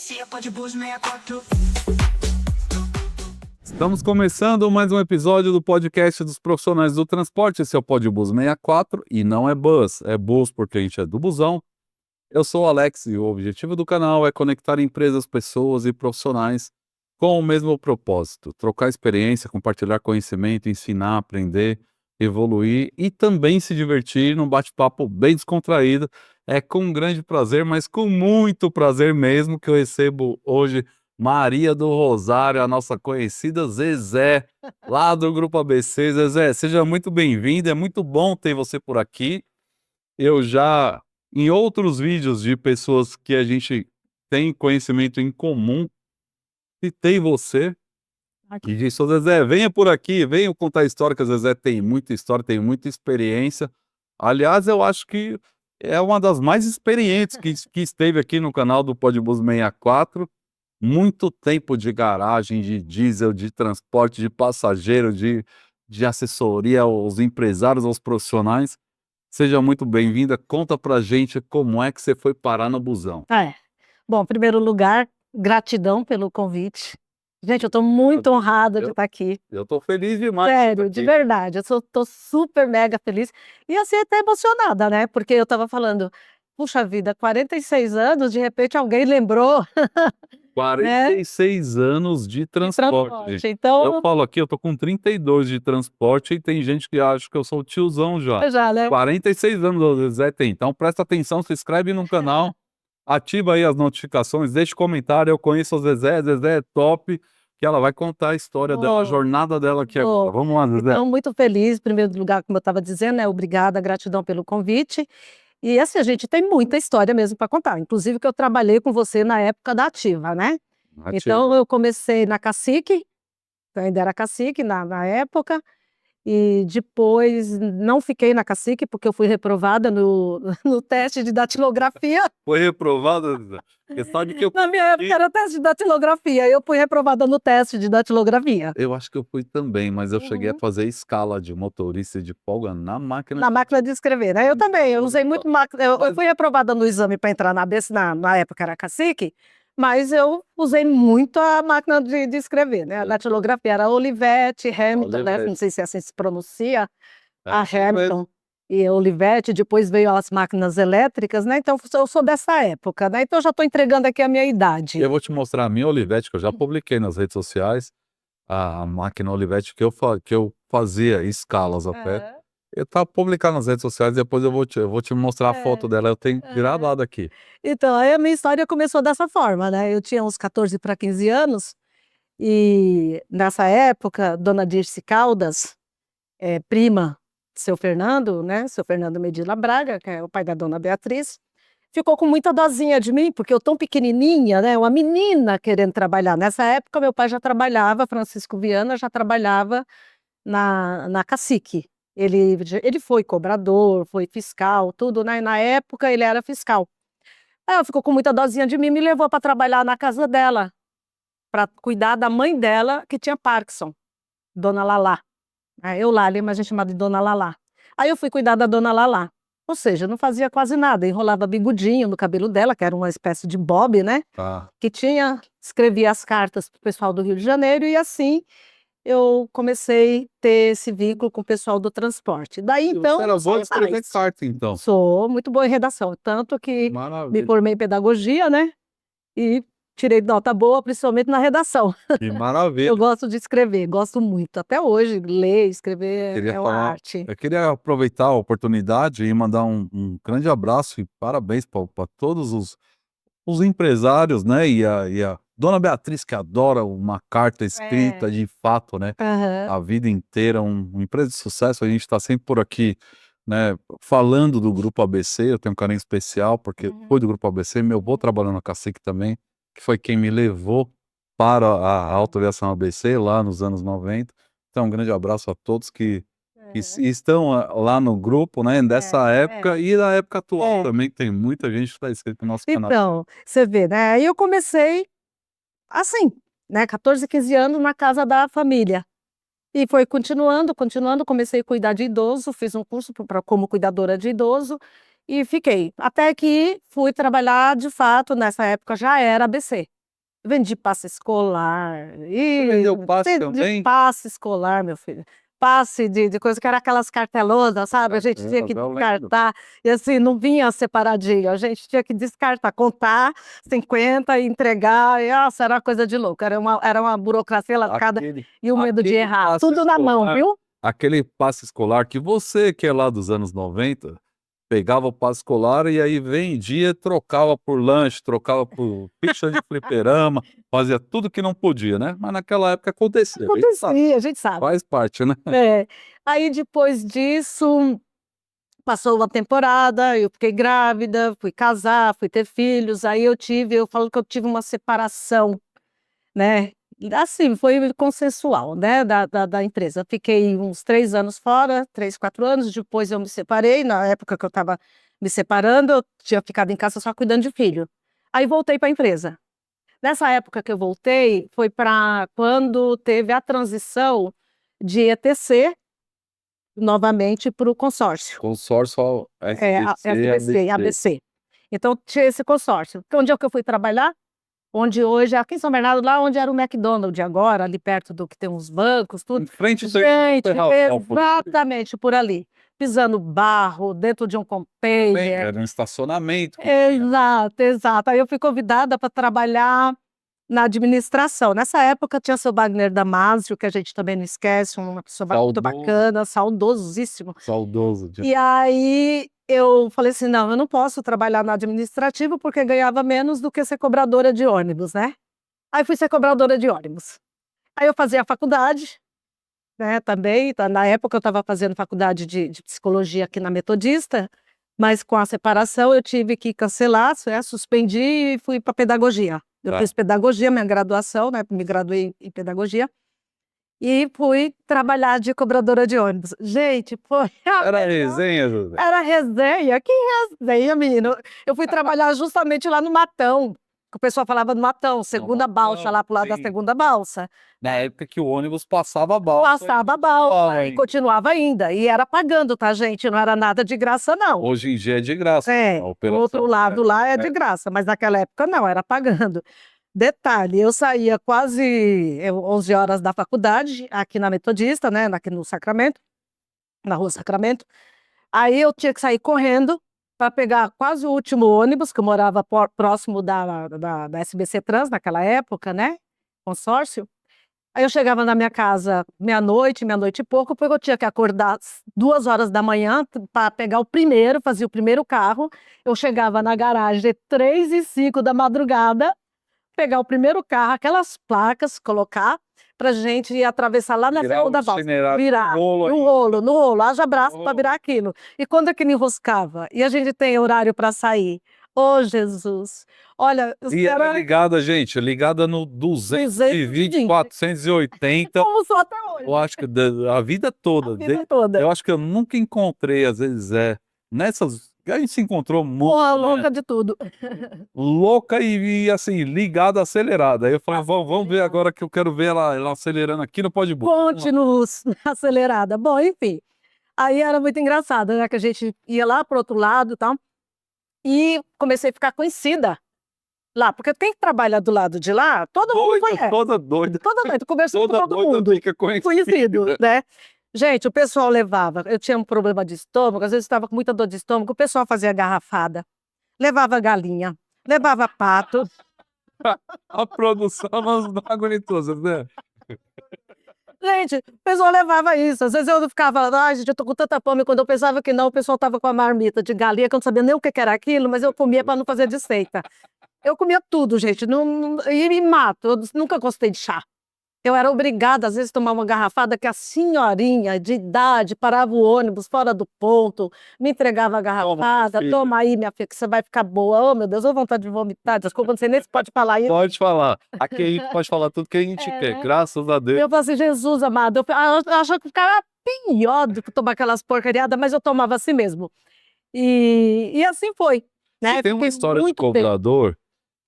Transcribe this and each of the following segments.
Esse é o Podbus 64. Estamos começando mais um episódio do podcast dos profissionais do transporte. Esse é o Podbus 64 e não é bus, é bus porque a gente é do busão. Eu sou o Alex e o objetivo do canal é conectar empresas, pessoas e profissionais com o mesmo propósito: trocar experiência, compartilhar conhecimento, ensinar, aprender, evoluir e também se divertir num bate-papo bem descontraído. É com um grande prazer, mas com muito prazer mesmo, que eu recebo hoje Maria do Rosário, a nossa conhecida Zezé, lá do Grupo ABC. Zezé, seja muito bem-vinda, é muito bom ter você por aqui. Eu já, em outros vídeos de pessoas que a gente tem conhecimento em comum, citei você e disse: "Ô Zezé, venha por aqui, venha contar a história", que a Zezé tem muita história, tem muita experiência. Aliás, eu acho que é uma das mais experientes que esteve aqui no canal do Podbus 64. Muito tempo de garagem, de diesel, de transporte de passageiro, de assessoria aos empresários, aos profissionais. Seja muito bem-vinda, conta pra gente como é que você foi parar no busão. Bom, em primeiro lugar, gratidão pelo convite. Gente, eu estou muito honrada de estar aqui. Eu tô feliz demais de Sério, estar de aqui. verdade, tô super mega feliz e assim até emocionada, né, porque eu estava falando: "Puxa vida, 46 anos, de repente alguém lembrou", né, 46 anos de de transporte. transporte. Eu Então, falo aqui, eu tô com 32 de transporte e tem gente que acha que eu sou o tiozão já. já, né. 46 anos o Zezé tem, então presta atenção, se inscreve no canal, ativa aí as notificações, deixa comentário. Eu conheço a Zezé, Zezé é top, que ela vai contar a história dela, a Vou, jornada dela aqui agora. vou. Vamos lá, Zezé. Então, muito feliz, em primeiro lugar, como eu estava dizendo, né, obrigada, gratidão pelo convite. E assim, a gente tem muita história mesmo para contar, inclusive que eu trabalhei com você na época da Ativa, né. Então eu comecei na Cacique, eu ainda era Cacique na época, e depois não fiquei na Cacique, porque eu fui reprovada no no teste de datilografia. Foi reprovada, Zezé? Questão de que eu Na minha época era teste de datilografia, eu fui reprovada no teste de datilografia. eu acho que eu fui também, mas eu cheguei a Uhum. fazer escala de motorista de folga na máquina. Na máquina de escrever, né, eu também, eu Olha usei só. muito máquina, eu fui reprovada no exame para entrar na ABC, na época era Cacique, mas eu usei muito a máquina de escrever, né, a datilografia era Olivetti, Hamilton, né, Olivetti. não sei se assim se pronuncia, É a isso mesmo. Hamilton e Olivetti, depois veio as máquinas elétricas, né, então eu sou dessa época, né, então eu já estou entregando aqui a minha idade. Eu vou te mostrar a minha Olivetti, que eu já publiquei nas redes sociais, a máquina Olivetti que eu fazia escalas até. Aham. Eu tá publicado nas redes sociais, depois eu vou te mostrar a foto É, dela, eu tenho aham. gravado aqui. Então, aí a minha história começou dessa forma, né, eu tinha uns 14 para 15 anos, e nessa época, dona Dirce Caldas, prima de seu Fernando, né, seu Fernando Medina Braga, que é o pai da dona Beatriz, ficou com muita dosinha de mim, porque eu tão pequenininha, né, uma menina querendo trabalhar. Nessa época meu pai já trabalhava, Francisco Viana já trabalhava na Cacique. Ele foi cobrador, foi fiscal, tudo, né, na época ele era fiscal. Aí ela ficou com muita dosinha de mim, me levou para trabalhar na casa dela, para cuidar da mãe dela que tinha Parkinson, dona Lalá. Eulália, mas a gente chamava de dona Lalá. Aí eu fui cuidar da dona Lalá, ou seja, eu não fazia quase nada, enrolava bigodinho no cabelo dela, que era uma espécie de bob, né, Tá. que tinha, escrevia as cartas para o pessoal do Rio de Janeiro e assim eu comecei a ter esse vínculo com o pessoal do transporte. Daí E você então, era não boa de saí escrever mais. carta então. Sou muito boa em redação, tanto que me Maravilha, formei em pedagogia, né, e tirei nota boa, principalmente na redação. que Eu maravilha. gosto de escrever, gosto muito, até hoje ler, Eu escrever queria é uma falar arte. eu queria aproveitar a oportunidade e mandar um grande abraço e parabéns para todos os empresários, né, e a dona Beatriz, que adora uma carta É. escrita de fato, né, Aham. a vida inteira, uma empresa de sucesso. A gente está sempre por aqui, né, falando do Grupo ABC. Eu tenho um carinho especial, porque Uhum. foi do Grupo ABC, meu avô trabalhou na Cacique também, que foi quem me levou para a autoaviação ABC lá nos anos 90. Então um grande abraço a todos que Aham. estão lá no grupo, né, dessa época É. e da época atual É. também, tem muita gente que está inscrito no nosso canal. Então, você vê, né, aí eu comecei assim, né, 14, 15 anos na casa da família. E foi continuando, continuando, comecei a cuidar de idoso, fiz um curso pra como cuidadora de idoso e fiquei. Até que fui trabalhar de fato, nessa época já era ABC. Vendi passe escolar. Você vendeu passe Vendi também? passe escolar, meu filho. Passe de coisa que era aquelas cartelonas, sabe? A gente tinha que Eu lembro. descartar. E assim, não vinha separadinho. A gente tinha que descartar, contar 50 e entregar. E, nossa, era uma coisa de louco. Era uma burocracia lascada e o medo de Aquele errar. passe Tudo na mão, escolar, viu? aquele passe escolar que você, que é lá dos anos 90, pegava o passe escolar e aí vendia, trocava por lanche, trocava por ficha de fliperama, fazia tudo que não podia, né, mas naquela época acontecia, a gente sabe, Acontecia, a gente sabe. faz parte, né. É. Aí depois disso, passou uma temporada, eu fiquei grávida, fui casar, fui ter filhos, aí eu falo que eu tive uma separação, né, assim, foi consensual, né, da empresa. Fiquei uns 3 anos fora, 3, 4 anos, depois eu me separei, na época que eu estava me separando, eu tinha ficado em casa só cuidando de filho. Aí voltei para a empresa. Nessa época que eu voltei, foi para quando teve a transição de ETC novamente para o consórcio. Consórcio SBC, SBC e ABC. ABC. Então tinha esse consórcio. Então onde é que eu fui trabalhar? Onde hoje, aqui em São Bernardo, lá onde era o McDonald's agora, ali perto do que tem uns bancos, tudo. Em frente Gente, exatamente por ali. Pisando barro, dentro de um container. era um estacionamento. Exato, exato. Aí eu fui convidada para trabalhar na administração. Nessa época tinha seu Wagner Damasio, que a gente também não esquece, uma pessoa muito bacana, saudosíssimo. Saudoso. E aí eu falei assim: "Não, eu não posso trabalhar no administrativo, porque ganhava menos do que ser cobradora de ônibus, né". Aí fui ser cobradora de ônibus. Aí eu fazia a faculdade, né, também, na época eu estava fazendo faculdade de psicologia aqui na Metodista, mas com a separação eu tive que cancelar, suspendi e fui para pedagogia. Eu Tá. fiz pedagogia, minha graduação, né, me graduei em pedagogia, e fui trabalhar de cobradora de ônibus. Gente, foi a Era melhor resenha, José? era resenha, que resenha, menino. Eu fui trabalhar justamente lá no Matão, que o pessoal falava no Matão, segunda balsa, Matão, lá pro lado da sim. segunda balsa. Na época que o ônibus passava a balsa. Passava a balsa Ai. e continuava ainda, e era pagando, tá, gente, não era nada de graça não. Hoje em dia é de graça. É, a do operação. outro lado lá é de graça, mas naquela época não, era pagando. Detalhe, eu saía quase 11 horas da faculdade, aqui na Metodista, né, aqui no Sacramento, na rua Sacramento. Aí eu tinha que sair correndo para pegar quase o último ônibus, que eu morava próximo da SBC Trans naquela época, né, consórcio. Aí eu chegava na minha casa meia-noite, meia-noite e pouco, porque eu tinha que acordar às 2 horas da manhã para pegar o primeiro, fazia o primeiro carro. Eu chegava na garagem 3h05 da madrugada, pegar o primeiro carro, aquelas placas, colocar, pra gente ir atravessar lá na Virar segunda o balsa. itinerário Virar, no rolo no rolo, haja braço No para rolo. virar aquilo. E quando aquilo enroscava? E a gente tem horário para sair? Ô, Jesus! Olha, E era ligada, gente, ligada no 220, 480, como sou até hoje, eu acho que a vida toda. a vida toda. Eu acho que eu nunca encontrei, às vezes, nessas a gente se encontrou muito, Porra, né, louca de tudo. louca e, assim, ligada, acelerada. Aí eu falei: Vamos ver agora que eu quero ver ela acelerando aqui no Pode Bus". Continuos, acelerada. Bom, enfim, aí era muito engraçado, né, que a gente ia lá para o outro lado e tal, e comecei a ficar conhecida lá, porque quem trabalha do lado de lá, todo mundo conhece. Toda doida. Toda noite, conversando com Toda todo doida mundo. fica Conhecido, né. Gente, o pessoal levava, eu tinha um problema de estômago, às vezes estava com muita dor de estômago, o pessoal fazia garrafada, levava galinha, levava pato. A produção não aguentou, né? Gente, o pessoal levava isso, às vezes eu ficava: "Ai gente, eu tô com tanta fome", quando eu pensava que não, o pessoal estava com a marmita de galinha, que eu não sabia nem o que era aquilo, mas eu comia para não fazer desfeita. Eu comia tudo, gente, e me mato, eu nunca gostei de chá. Eu era obrigada, às vezes, a tomar uma garrafada que a senhorinha de idade parava o ônibus fora do ponto, me entregava a garrafada: filha. "Toma aí, minha filha, que você vai ficar boa". Oh, meu Deus, ô vontade de vomitar, desculpa, não sei nem se pode falar isso. Pode falar. Aqui a gente pode falar tudo que a gente quer, né? graças a Deus. Eu falei assim: "Jesus amado", eu achava que ficava pior do que tomar aquelas porcariadas, mas eu tomava assim mesmo. E assim foi, né, E tem uma fiquei história de muito tempo. cobrador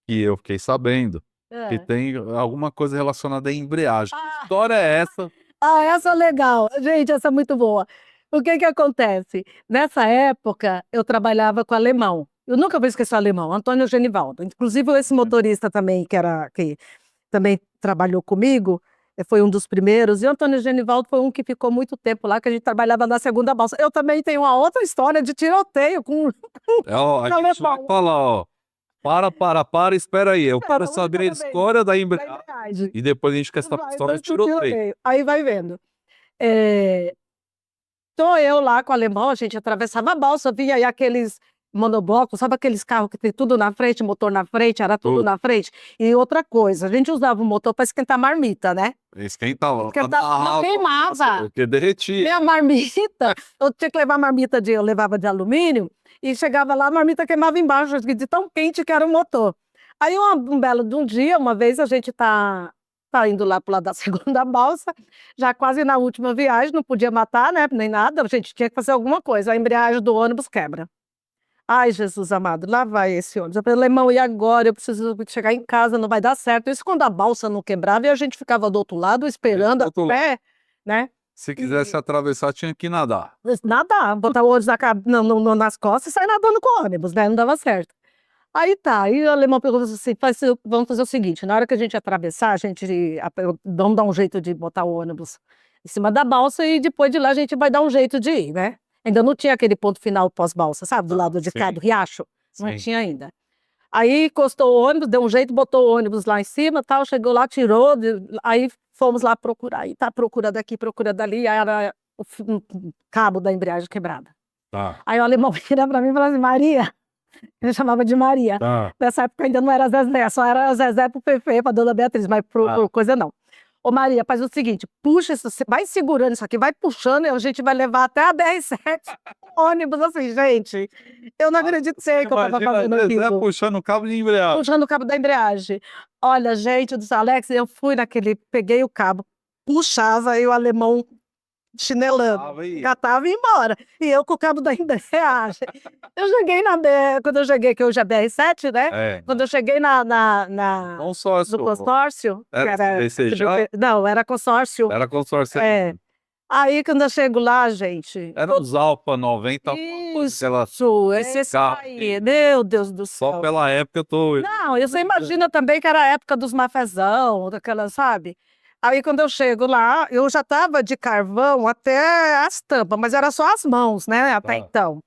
que eu fiquei sabendo, que Hã. tem alguma coisa relacionada à embreagem. Que história é essa? Essa é legal. Gente, essa é muito boa. O que que acontece? Nessa época, eu trabalhava com alemão. Eu nunca vou esquecer o alemão, Antônio Genivaldo. Inclusive, esse motorista também, que também trabalhou comigo, foi um dos primeiros. E o Antônio Genivaldo foi um que ficou muito tempo lá, que a gente trabalhava na segunda balsa. Eu também tenho uma outra história de tiroteio com Ó, a gente vai falar, ó. Para, espera aí. Eu quero saber a história da embreagem. E depois a gente quer saber a história do tiroteio. Aí vai vendo. Tô eu lá com o alemão, a gente atravessava a balsa, vinha aí aqueles monoblocos, sabe aqueles carros que tem tudo na frente, motor na frente, era tudo na frente. E outra coisa, a gente usava o motor para esquentar marmita, né? Esquentava. Não queimava. Porque derretia. Minha marmita, eu tinha que levar marmita eu levava de alumínio, e chegava lá, a marmita queimava embaixo, de tão quente que era o motor. Aí um belo de um dia, uma vez a gente tá indo lá pro lado da segunda balsa, já quase na última viagem, não podia matar, né, nem nada, a gente tinha que fazer alguma coisa, a embreagem do ônibus quebra. Ai, Jesus amado, lá vai esse ônibus. Eu falei, alemão, e agora? Eu preciso chegar em casa, não vai dar certo. Isso quando a balsa não quebrava e a gente ficava do outro lado esperando a pé, né? Se quisesse atravessar, tinha que nadar. Nadar, botar o ônibus nas costas e sair nadando com o ônibus, né? Não dava certo. Aí tá, aí o alemão perguntou assim, vamos fazer o seguinte, na hora que a gente atravessar, vamos dar um jeito de botar o ônibus em cima da balsa e depois de lá a gente vai dar um jeito de ir, né? Ainda não tinha aquele ponto final pós-balsa, sabe? Do lado de cá, do riacho. Não tinha ainda. Aí encostou o ônibus, deu um jeito, botou o ônibus lá em cima, tal, chegou lá, tirou, aí fomos lá procurar. E tá, procura daqui, procura dali, aí era o cabo da embreagem quebrada. Tá. Aí o alemão vira pra mim e falou assim, Maria, ele chamava de Maria. Tá. Nessa época ainda não era Zezé, só era Zezé pro Fefe, pra dona Beatriz, mas por coisa não. Ô Maria, faz o seguinte, puxa isso, vai segurando isso aqui, vai puxando e a gente vai levar até a BR-7, ônibus assim, gente. Eu não acredito que eu tava fazendo aquilo. Puxando o cabo de embreagem. Puxando o cabo da embreagem. Olha, gente do Alex, eu fui peguei o cabo, puxava e o alemão chinelando, catava e ia embora. E eu com o cabo da embreagem. Eu cheguei quando eu cheguei, que hoje é BR-7, né? Quando eu cheguei no consórcio, não, era consórcio. Era consórcio. Aí quando eu chego lá, gente... Era os Alfa 90. Isso, esse aí, meu Deus do céu. Só pela época eu tô... Não, você imagina também que era a época dos mafezão, daquela, sabe? Aí quando eu chego lá, eu já tava de carvão até as tampas, mas era só as mãos, né, até então.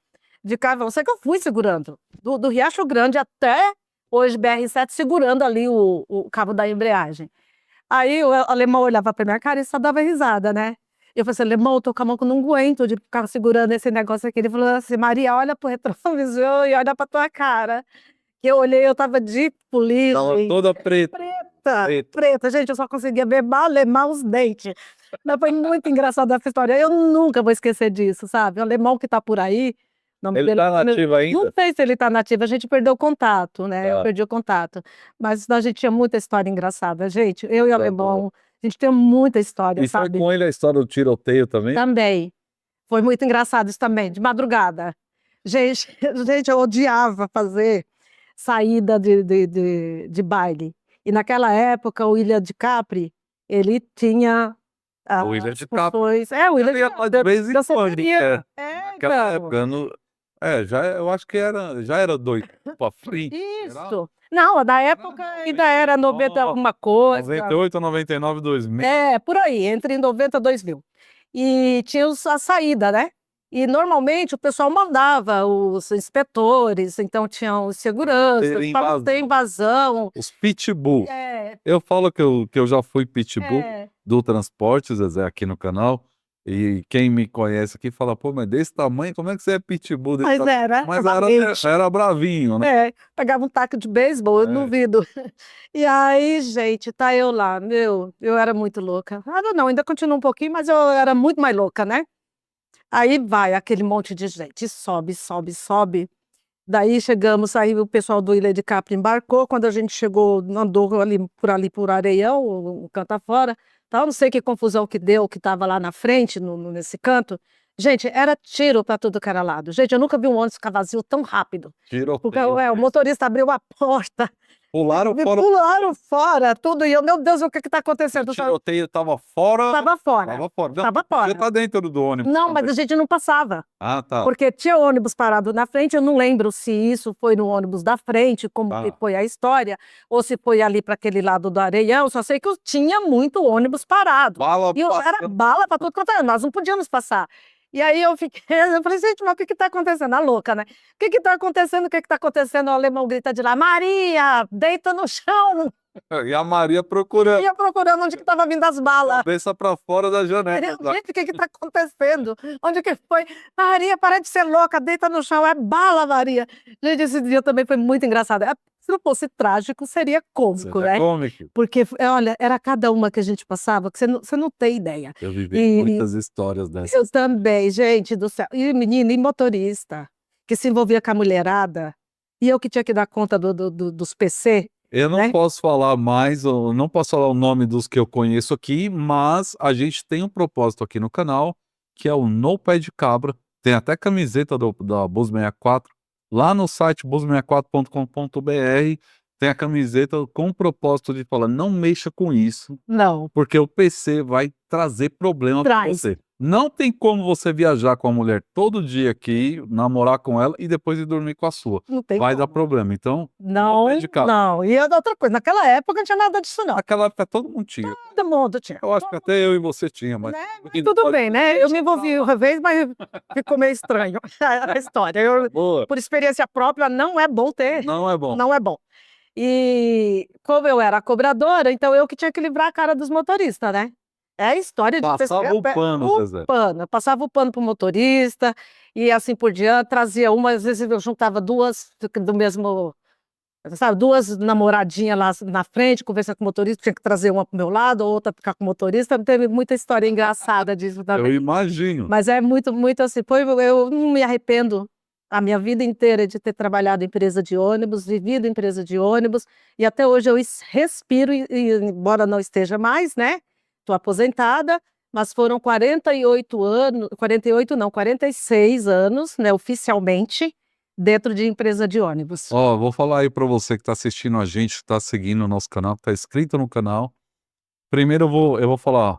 De carvão, sei que eu fui segurando, do Riacho Grande até hoje BR-7, segurando ali o cabo da embreagem. Aí o alemão olhava pra minha cara e só dava risada, né? Eu falei assim, alemão, eu tô com a mão que eu não aguento de ficar segurando esse negócio aqui. Ele falou assim, Maria, olha pro retrovisor e olha pra tua cara. Que eu olhei, eu tava de polícia. Tava toda preta. Preta. Gente, eu só conseguia ver malemar os dentes. Mas foi muito engraçada essa história. Eu nunca vou esquecer disso, sabe? O alemão que tá por aí... Ele tá nativo ainda? Não sei se ele tá nativo, a gente perdeu o contato, né? Eu perdi o contato. Mas a gente tinha muita história engraçada. Gente, eu e o alemão, a gente tem muita história, sabe? E foi com ele a história do tiroteio também? Também. Foi muito engraçado isso também, de madrugada. Gente, eu odiava fazer saída de baile. E naquela época, o William de Capri, ele tinha... o William de Capri. O William de Capri. De vez em quando. Naquela época, eu acho que já era doido pra frente. Isso. Não, na época ainda era 90 alguma coisa. 98, 99, 2000. Por aí, entre 90 e 2000. E tinha a saída, né? E normalmente o pessoal mandava os inspetores, então tinham os seguranças, para não ter invasão. Os pitbull. Eu falo que eu já fui pitbull do transporte, Zezé, aqui no canal. E quem me conhece aqui fala, pô, mas desse tamanho, como é que você é pitbull desse tamanho? Mas era bravinho, né? Pegava um taco de beisebol, eu duvido. E aí, gente, tá eu lá, eu era muito louca. Não, ainda continuo um pouquinho, mas eu era muito mais louca, né? Aí vai aquele monte de gente, sobe. Daí chegamos, aí o pessoal do Ilha de Capri embarcou, quando a gente chegou, andou por Areião, o canto afora, tal, não sei que confusão que deu, que estava lá na frente, nesse canto. Gente, era tiro para tudo que era lado. Gente, eu nunca vi um ônibus ficar vazio tão rápido. Tiro. Porque o motorista abriu a porta, Pularam Me fora. pularam fora, tudo. E eu, meu Deus, o que está acontecendo? O tiroteio tava fora. Tava fora. Tava fora. Não, Tava podia fora. estar dentro do ônibus. Não, mas também. a gente não passava. Ah, tá. Porque tinha ônibus parado na frente, eu não lembro se isso foi no ônibus da frente, como Tá. que foi a história, ou se foi ali para aquele lado do Areião, só sei que eu tinha muito ônibus parado. Bala E era passando. bala para tudo quanto era, nós não podíamos passar. E aí eu fiquei, eu falei, gente, mas o que está acontecendo? A louca, né? O que está acontecendo? O que está acontecendo? O alemão grita de lá, Maria, deita no chão. E a Maria procurando. Ia procurando onde que estava vindo as balas. Cabeça pra fora da janela. Gente, o que está acontecendo? Onde que foi? Maria, para de ser louca, deita no chão, é bala, Maria. Gente, esse dia também foi muito engraçado. Se não fosse trágico, seria cômico, né? Cômico. Porque, olha, era cada uma que a gente passava, que você não tem ideia. Eu vivi muitas histórias dessas. Eu também, gente do céu. E menino, e motorista, que se envolvia com a mulherada, e eu que tinha que dar conta dos PC. Eu não né? posso falar mais, eu não posso falar o nome dos que eu conheço aqui, mas a gente tem um propósito aqui no canal, que é o No Pé de Cabra. Tem até camiseta da Bus 64. Lá no site bus64.com.br tem a camiseta com o propósito de falar, não mexa com isso, Não, porque o PC vai trazer problema para Traz. você. Não tem como você viajar com a mulher todo dia aqui, namorar com ela e depois ir dormir com a sua. não tem Vai dar como. problema. Então, Não, pé de cabra. não. E outra coisa, naquela época não tinha nada disso, não. naquela época todo mundo tinha. Todo mundo tinha. Eu acho que até eu e você tinha, mas... Né? E Tudo pode- bem, né? Eu me envolvi uma vez, mas ficou meio estranho a história. Boa. Por experiência própria, não é bom ter. Não é bom. Não é bom. E como eu era cobradora, então eu que tinha que livrar a cara dos motoristas, né? É a história de Passava o pano, Zezé. pano. Eu passava o pano pro motorista e assim por diante, trazia uma, às vezes eu juntava duas do mesmo, sabe, duas namoradinhas lá na frente, conversando com o motorista, tinha que trazer uma pro meu lado, outra ficar com o motorista. Teve muita história engraçada disso Eu também. imagino. Mas é muito, muito assim, eu não me arrependo a minha vida inteira de ter trabalhado em empresa de ônibus, vivido em empresa de ônibus, e até hoje eu respiro, embora não esteja mais, né? Estou aposentada, mas foram 48 anos, 48 não, 46 anos, né, oficialmente, dentro de empresa de ônibus. Ó, vou falar aí pra você que tá assistindo a gente, que tá seguindo o nosso canal, que tá inscrito no canal. Primeiro eu vou falar,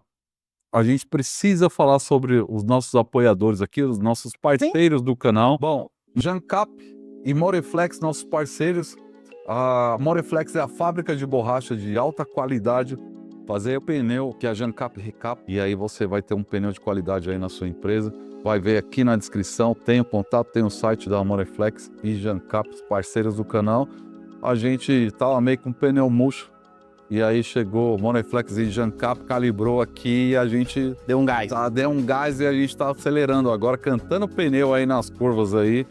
a gente precisa falar sobre os nossos apoiadores aqui, os nossos parceiros do canal. Bom, Jancap e Moreflex, nossos parceiros. A Moreflex é a fábrica de borracha de alta qualidade. Fazer o pneu que a Jancap recap, e aí você vai ter um pneu de qualidade aí na sua empresa. Vai ver aqui na descrição, tem o contato, tem o site da Moreflex e Jancap, os parceiros do canal. A gente tava meio com pneu murcho, e aí chegou Moreflex e Jancap, calibrou aqui e a gente Deu um gás. deu um gás e a gente tá acelerando agora, cantando pneu aí nas curvas aí,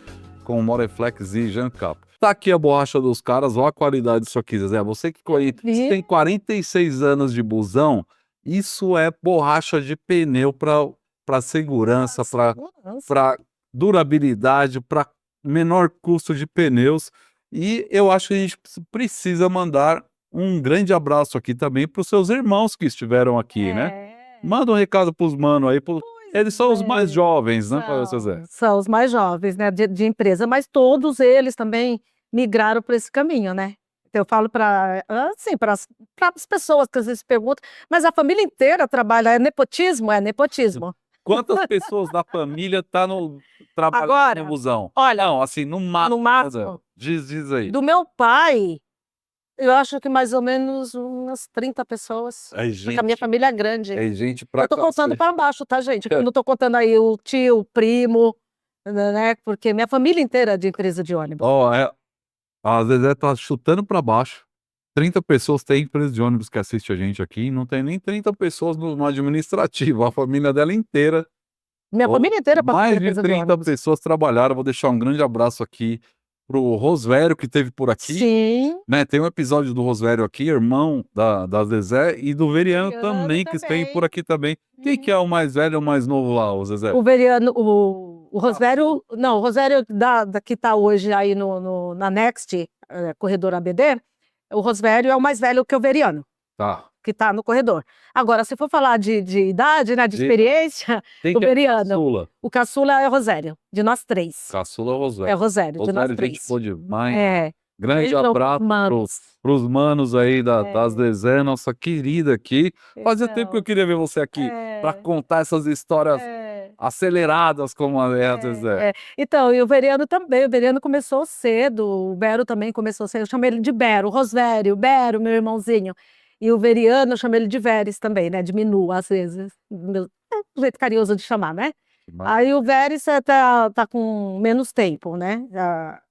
com Moreflex e Jancap. Tá aqui a borracha dos caras, olha a qualidade disso aqui, Zé. Você que tem 46 anos de busão, isso é borracha de pneu para segurança, para durabilidade, para menor custo de pneus. E eu acho que a gente precisa mandar um grande abraço aqui também para os seus irmãos que estiveram aqui, né? Manda um recado para os manos aí, eles são os mais jovens, né, Zé? São os mais jovens, né, de empresa, mas todos eles também migraram para esse caminho, né? Então, eu falo para assim, para as pessoas que às vezes perguntam, mas a família inteira trabalha, é nepotismo? É nepotismo. Quantas pessoas da família tá no trabalho Agora, no busão? olha, Não, assim, no máximo. no máximo, Diz aí. do meu pai, eu acho que mais ou menos umas 30 pessoas. É Porque a minha família é grande. É gente pra Eu tô contando cacete. para baixo, tá, gente? Eu não tô contando aí o tio, o primo, né? Porque minha família inteira é de empresa de ônibus. Ó, a Zezé tá chutando pra baixo. 30 pessoas tem empresa de ônibus que assiste a gente aqui, não tem nem 30 pessoas no administrativo, a família dela inteira. Minha família inteira passa por Mais de empresa de 30 ônibus. pessoas trabalharam. Vou deixar um grande abraço aqui pro Rosvério, que teve por aqui. Sim. Né, tem um episódio do Rosvério aqui, irmão da Zezé, e do Veriano também, que também. tem por aqui também. Quem que é o mais velho ou o mais novo lá, o Zezé? O Veriano, o Rosvério, não, o Rosvério que tá hoje aí na Next, corredor ABD, o Rosvério é o mais velho que o Veriano, Tá. que tá no corredor. Agora, se for falar de idade, né, de De- experiência, Quem o que é Veriano, Caçula? o caçula é o Rosério, de nós três. Caçula é o É Rosvério. o Rosério, de nós Rosvério, gente três. boa demais. É. Grande Beijão, abraço manos. pros manos aí das É. Zezé, nossa querida aqui. Fazia tempo que eu Então, queria ver você aqui para é, contar essas histórias é, aceleradas como a Zezé. Então, e o Veriano também, o Veriano começou cedo, o Bero também começou cedo, eu chamo ele de Bero, o Rosvério, o Bero, meu irmãozinho. E o Veriano, eu chamo ele de Veres também, né, diminua às vezes, um jeito carinhoso de chamar, né? Aí o Veres tá com menos tempo, né?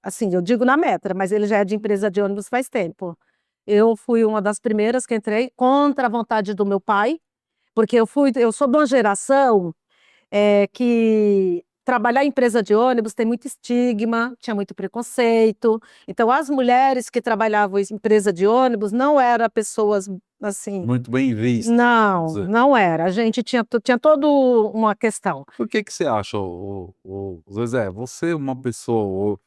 Assim, eu digo na Metra, mas ele já é de empresa de ônibus faz tempo. Eu fui uma das primeiras que entrei contra a vontade do meu pai, porque eu sou de uma geração que trabalhar em empresa de ônibus tem muito estigma, tinha muito preconceito. Então, as mulheres que trabalhavam em empresa de ônibus não eram pessoas assim. Muito bem visto. Não, não era. A gente tinha toda uma questão. Por que que você acha, Zezé, você é uma pessoa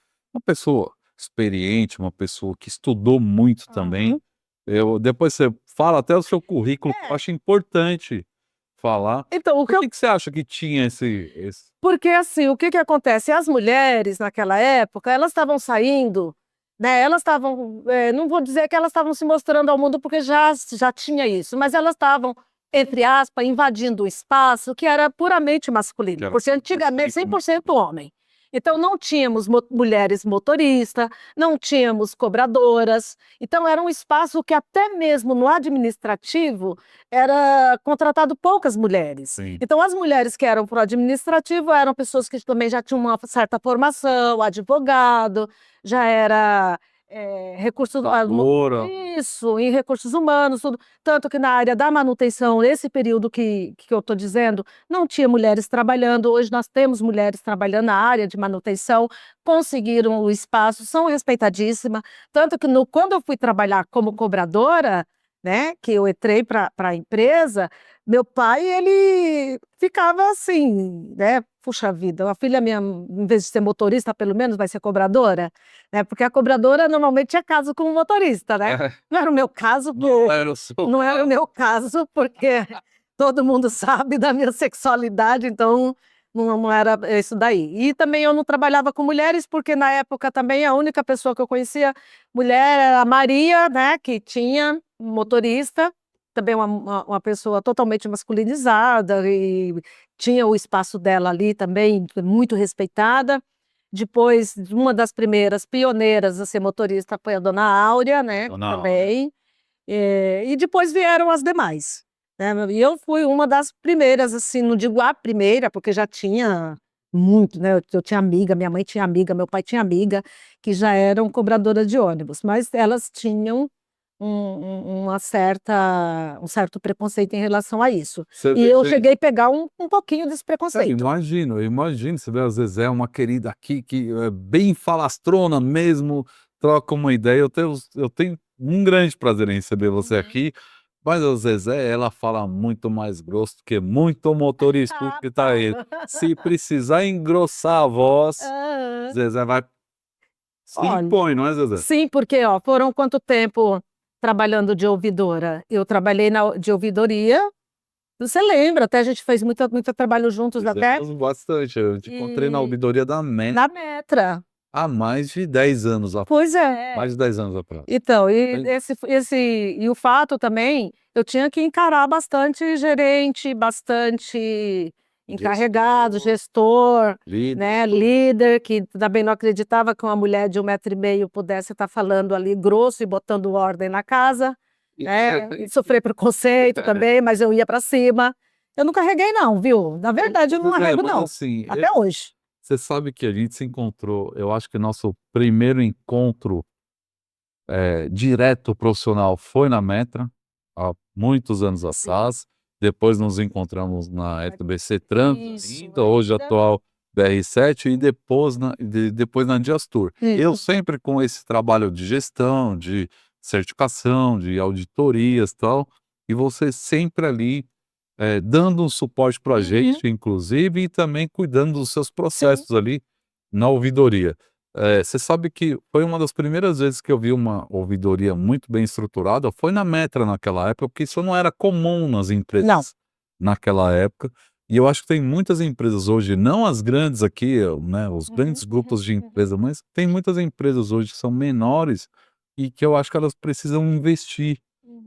experiente, uma pessoa que estudou muito também, Uhum. depois você fala até o seu currículo, que eu É. acho importante falar. Então, Por que que você acha que tinha porque assim, o que que acontece? As mulheres naquela época, elas estavam saindo, né? Elas estavam, não vou dizer que elas estavam se mostrando ao mundo porque já tinha isso, mas elas estavam, entre aspas, invadindo um espaço que era puramente masculino, que era porque antigamente 100% homem. Então não tínhamos mulheres motoristas, não tínhamos cobradoras. Então era um espaço que até mesmo no administrativo era contratado poucas mulheres. Sim. Então, as mulheres que eram para o administrativo eram pessoas que também já tinham uma certa formação, advogado, já era recursos Doutora. isso, em recursos humanos, tudo. Tanto que na área da manutenção, nesse período que eu estou dizendo, não tinha mulheres trabalhando. Hoje nós temos mulheres trabalhando na área de manutenção, conseguiram o espaço, são respeitadíssimas. Tanto que quando eu fui trabalhar como cobradora, né, que eu entrei para a empresa, meu pai, ele ficava assim, né, puxa vida, a filha minha, em vez de ser motorista, pelo menos vai ser cobradora, né, porque a cobradora normalmente tinha caso com o motorista, né? Não era o meu caso, não era o meu caso, porque todo mundo sabe da minha sexualidade, então não era isso daí. E também eu não trabalhava com mulheres, porque na época também a única pessoa que eu conhecia mulher era a Maria, né, que tinha motorista, também uma pessoa totalmente masculinizada e tinha o espaço dela ali também, muito respeitada. Depois, uma das primeiras pioneiras a ser motorista foi a dona Áurea, né, Dona Áurea. também. E depois vieram as demais, né, e eu fui uma das primeiras, assim, não digo a primeira, porque já tinha muito, né, eu tinha amiga, minha mãe tinha amiga, meu pai tinha amiga, que já eram cobradoras de ônibus, mas elas tinham um certo preconceito em relação a isso. E eu cheguei a pegar um pouquinho desse preconceito. Imagino, você vê a Zezé, uma querida aqui que é bem falastrona mesmo, troca uma ideia. Eu tenho um grande prazer em receber você aqui, mas a Zezé, ela fala muito mais grosso do que muito motorista que tá aí. Se precisar engrossar a voz, Aham. Zezé vai se Olha, impõe, não é, Zezé? sim, porque ó, foram quanto tempo trabalhando de ouvidora? Eu trabalhei de ouvidoria, você lembra, até a gente fez muito trabalho juntos até. Fizemos bastante. Eu te encontrei na E ouvidoria da MET na Metra. há mais de 10 anos atrás. Pois é. Mais de 10 anos atrás. Então, e Mas- e o fato também, eu tinha que encarar bastante gerente, bastante encarregado, gestor, Líder. né, líder, que também não acreditava que uma mulher de 1,5 m pudesse estar falando ali grosso e botando ordem na casa, né, e sofrer preconceito também, mas eu ia para cima. Eu não carreguei não, viu? Na verdade, eu não carrego Mas não, assim, até hoje. você sabe que a gente se encontrou, eu acho que nosso primeiro encontro direto profissional foi na Metra, há muitos anos Sim. atrás. Depois nos encontramos na SBC Trans Isso, ainda, hoje ainda. atual BR7, e depois na Diastur. Eu Isso. sempre com esse trabalho de gestão, de certificação, de auditorias e tal, e você sempre ali, dando um suporte pra gente, inclusive, e também cuidando dos seus processos ali na ouvidoria. Você sabe que foi uma das primeiras vezes que eu vi uma ouvidoria muito bem estruturada, foi na Metra naquela época, porque isso não era comum nas Não. empresas naquela época. E eu acho que tem muitas empresas hoje, não as grandes aqui, né, os grandes grupos de empresa, mas tem muitas empresas hoje que são menores e que eu acho que elas precisam investir,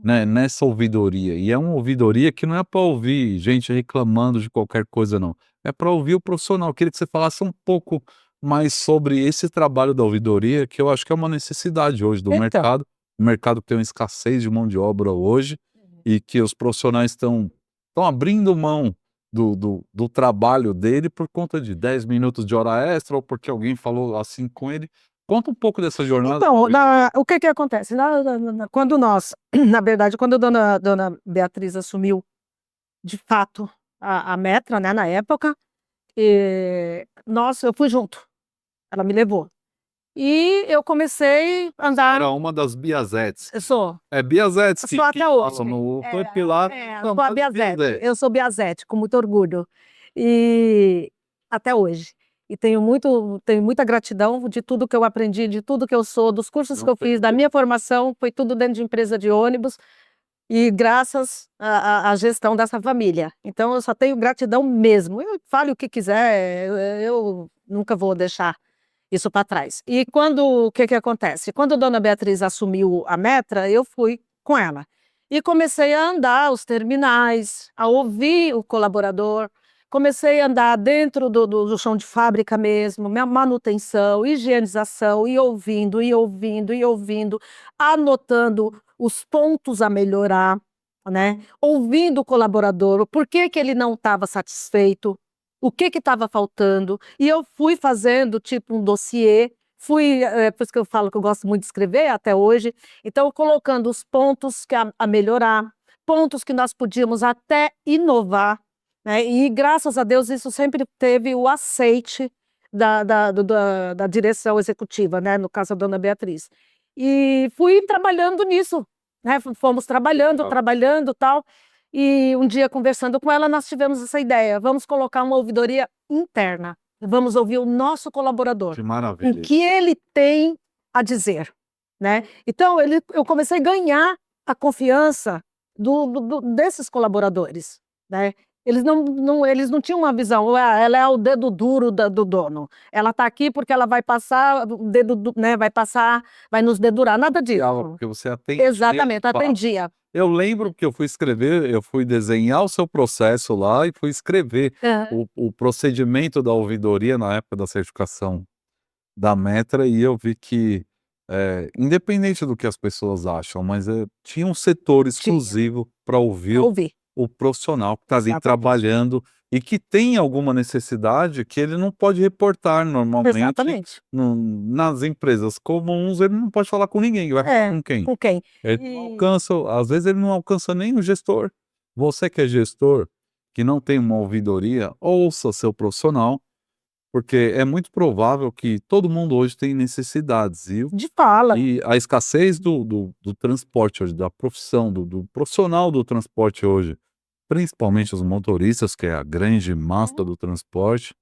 né, nessa ouvidoria. E é uma ouvidoria que não é para ouvir gente reclamando de qualquer coisa não, é para ouvir o profissional. Eu queria que você falasse um pouco mais sobre esse trabalho da ouvidoria, que eu acho que é uma necessidade hoje do Então, mercado. O mercado tem uma escassez de mão de obra hoje e que os profissionais estão abrindo mão do trabalho dele por conta de 10 minutos de hora extra ou porque alguém falou assim com ele. Conta um pouco dessa jornada. então, o que que acontece? Quando nós, na verdade, quando a dona Beatriz assumiu, de fato, a Metra, né, na época, eu fui junto, ela me levou. E eu comecei a andar. Era uma das Biazetes. Eu sou. É Biazetes Eu que sou até hoje. no foi Pilar. Eu sou a Biazete, eu sou Biazete, com muito orgulho. E até hoje. E tenho muita gratidão de tudo que eu aprendi, de tudo que eu sou, dos cursos que eu fiz, da minha formação, foi tudo dentro de empresa de ônibus e graças à gestão dessa família. Então eu só tenho gratidão mesmo. Eu fale o que quiser, eu nunca vou deixar isso para trás. E o que que acontece? Quando a dona Beatriz assumiu a Metra, eu fui com ela. E comecei a andar os terminais, a ouvir o colaborador, comecei a andar dentro do chão de fábrica mesmo, minha manutenção, higienização, e ouvindo, e ouvindo, e ouvindo, anotando os pontos a melhorar, né? Ouvindo o colaborador, o porquê que ele não estava satisfeito, o que estava faltando, e eu fui fazendo tipo um dossiê, por isso que eu falo que eu gosto muito de escrever até hoje, então colocando os pontos a melhorar, pontos que nós podíamos até inovar, né? E graças a Deus isso sempre teve o aceite da direção executiva, né? No caso a dona Beatriz. E fui trabalhando nisso, né? Fomos trabalhando, trabalhando, tal. E um dia, conversando com ela, nós tivemos essa ideia: vamos colocar uma ouvidoria interna, vamos ouvir o nosso colaborador, Que o maravilha. que ele tem a dizer, né? Então, eu comecei a ganhar a confiança desses colaboradores, né? Eles não tinham uma visão: "Ah, ela é o dedo duro do dono, ela está aqui porque ela vai passar o dedo, né, vai passar, vai nos dedurar", nada disso. Porque você atendia. Exatamente, atendia. Eu lembro que eu fui desenhar o seu processo lá e fui escrever Aham. o procedimento da ouvidoria na época da certificação da Metra e eu vi que, independente do que as pessoas acham, mas, tinha um setor Tinha, exclusivo para ouvir pra ouvir. o profissional que está ali Exatamente. trabalhando e que tem alguma necessidade que ele não pode reportar normalmente Exatamente. nas empresas comuns, ele não pode falar com ninguém, vai falar É, com quem? com quem? Ele não alcança, às vezes ele não alcança nem o gestor. Você que é gestor, que não tem uma ouvidoria, ouça seu profissional, porque é muito provável que todo mundo hoje tem necessidades De fala. e a escassez do transporte hoje, da profissão, do profissional do transporte hoje, principalmente os motoristas, que é a grande massa do transporte,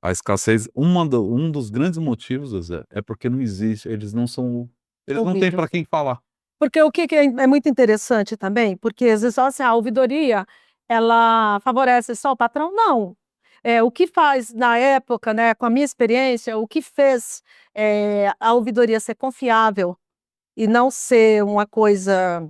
a escassez, um dos grandes motivos é porque não existe, eles não têm Ouvido. para quem falar. Porque o que é muito interessante também, porque às vezes fala assim: "Ah, a ouvidoria, ela favorece só o patrão", não. O que faz na época, né, com a minha experiência, o que fez, a ouvidoria ser confiável e não ser uma coisa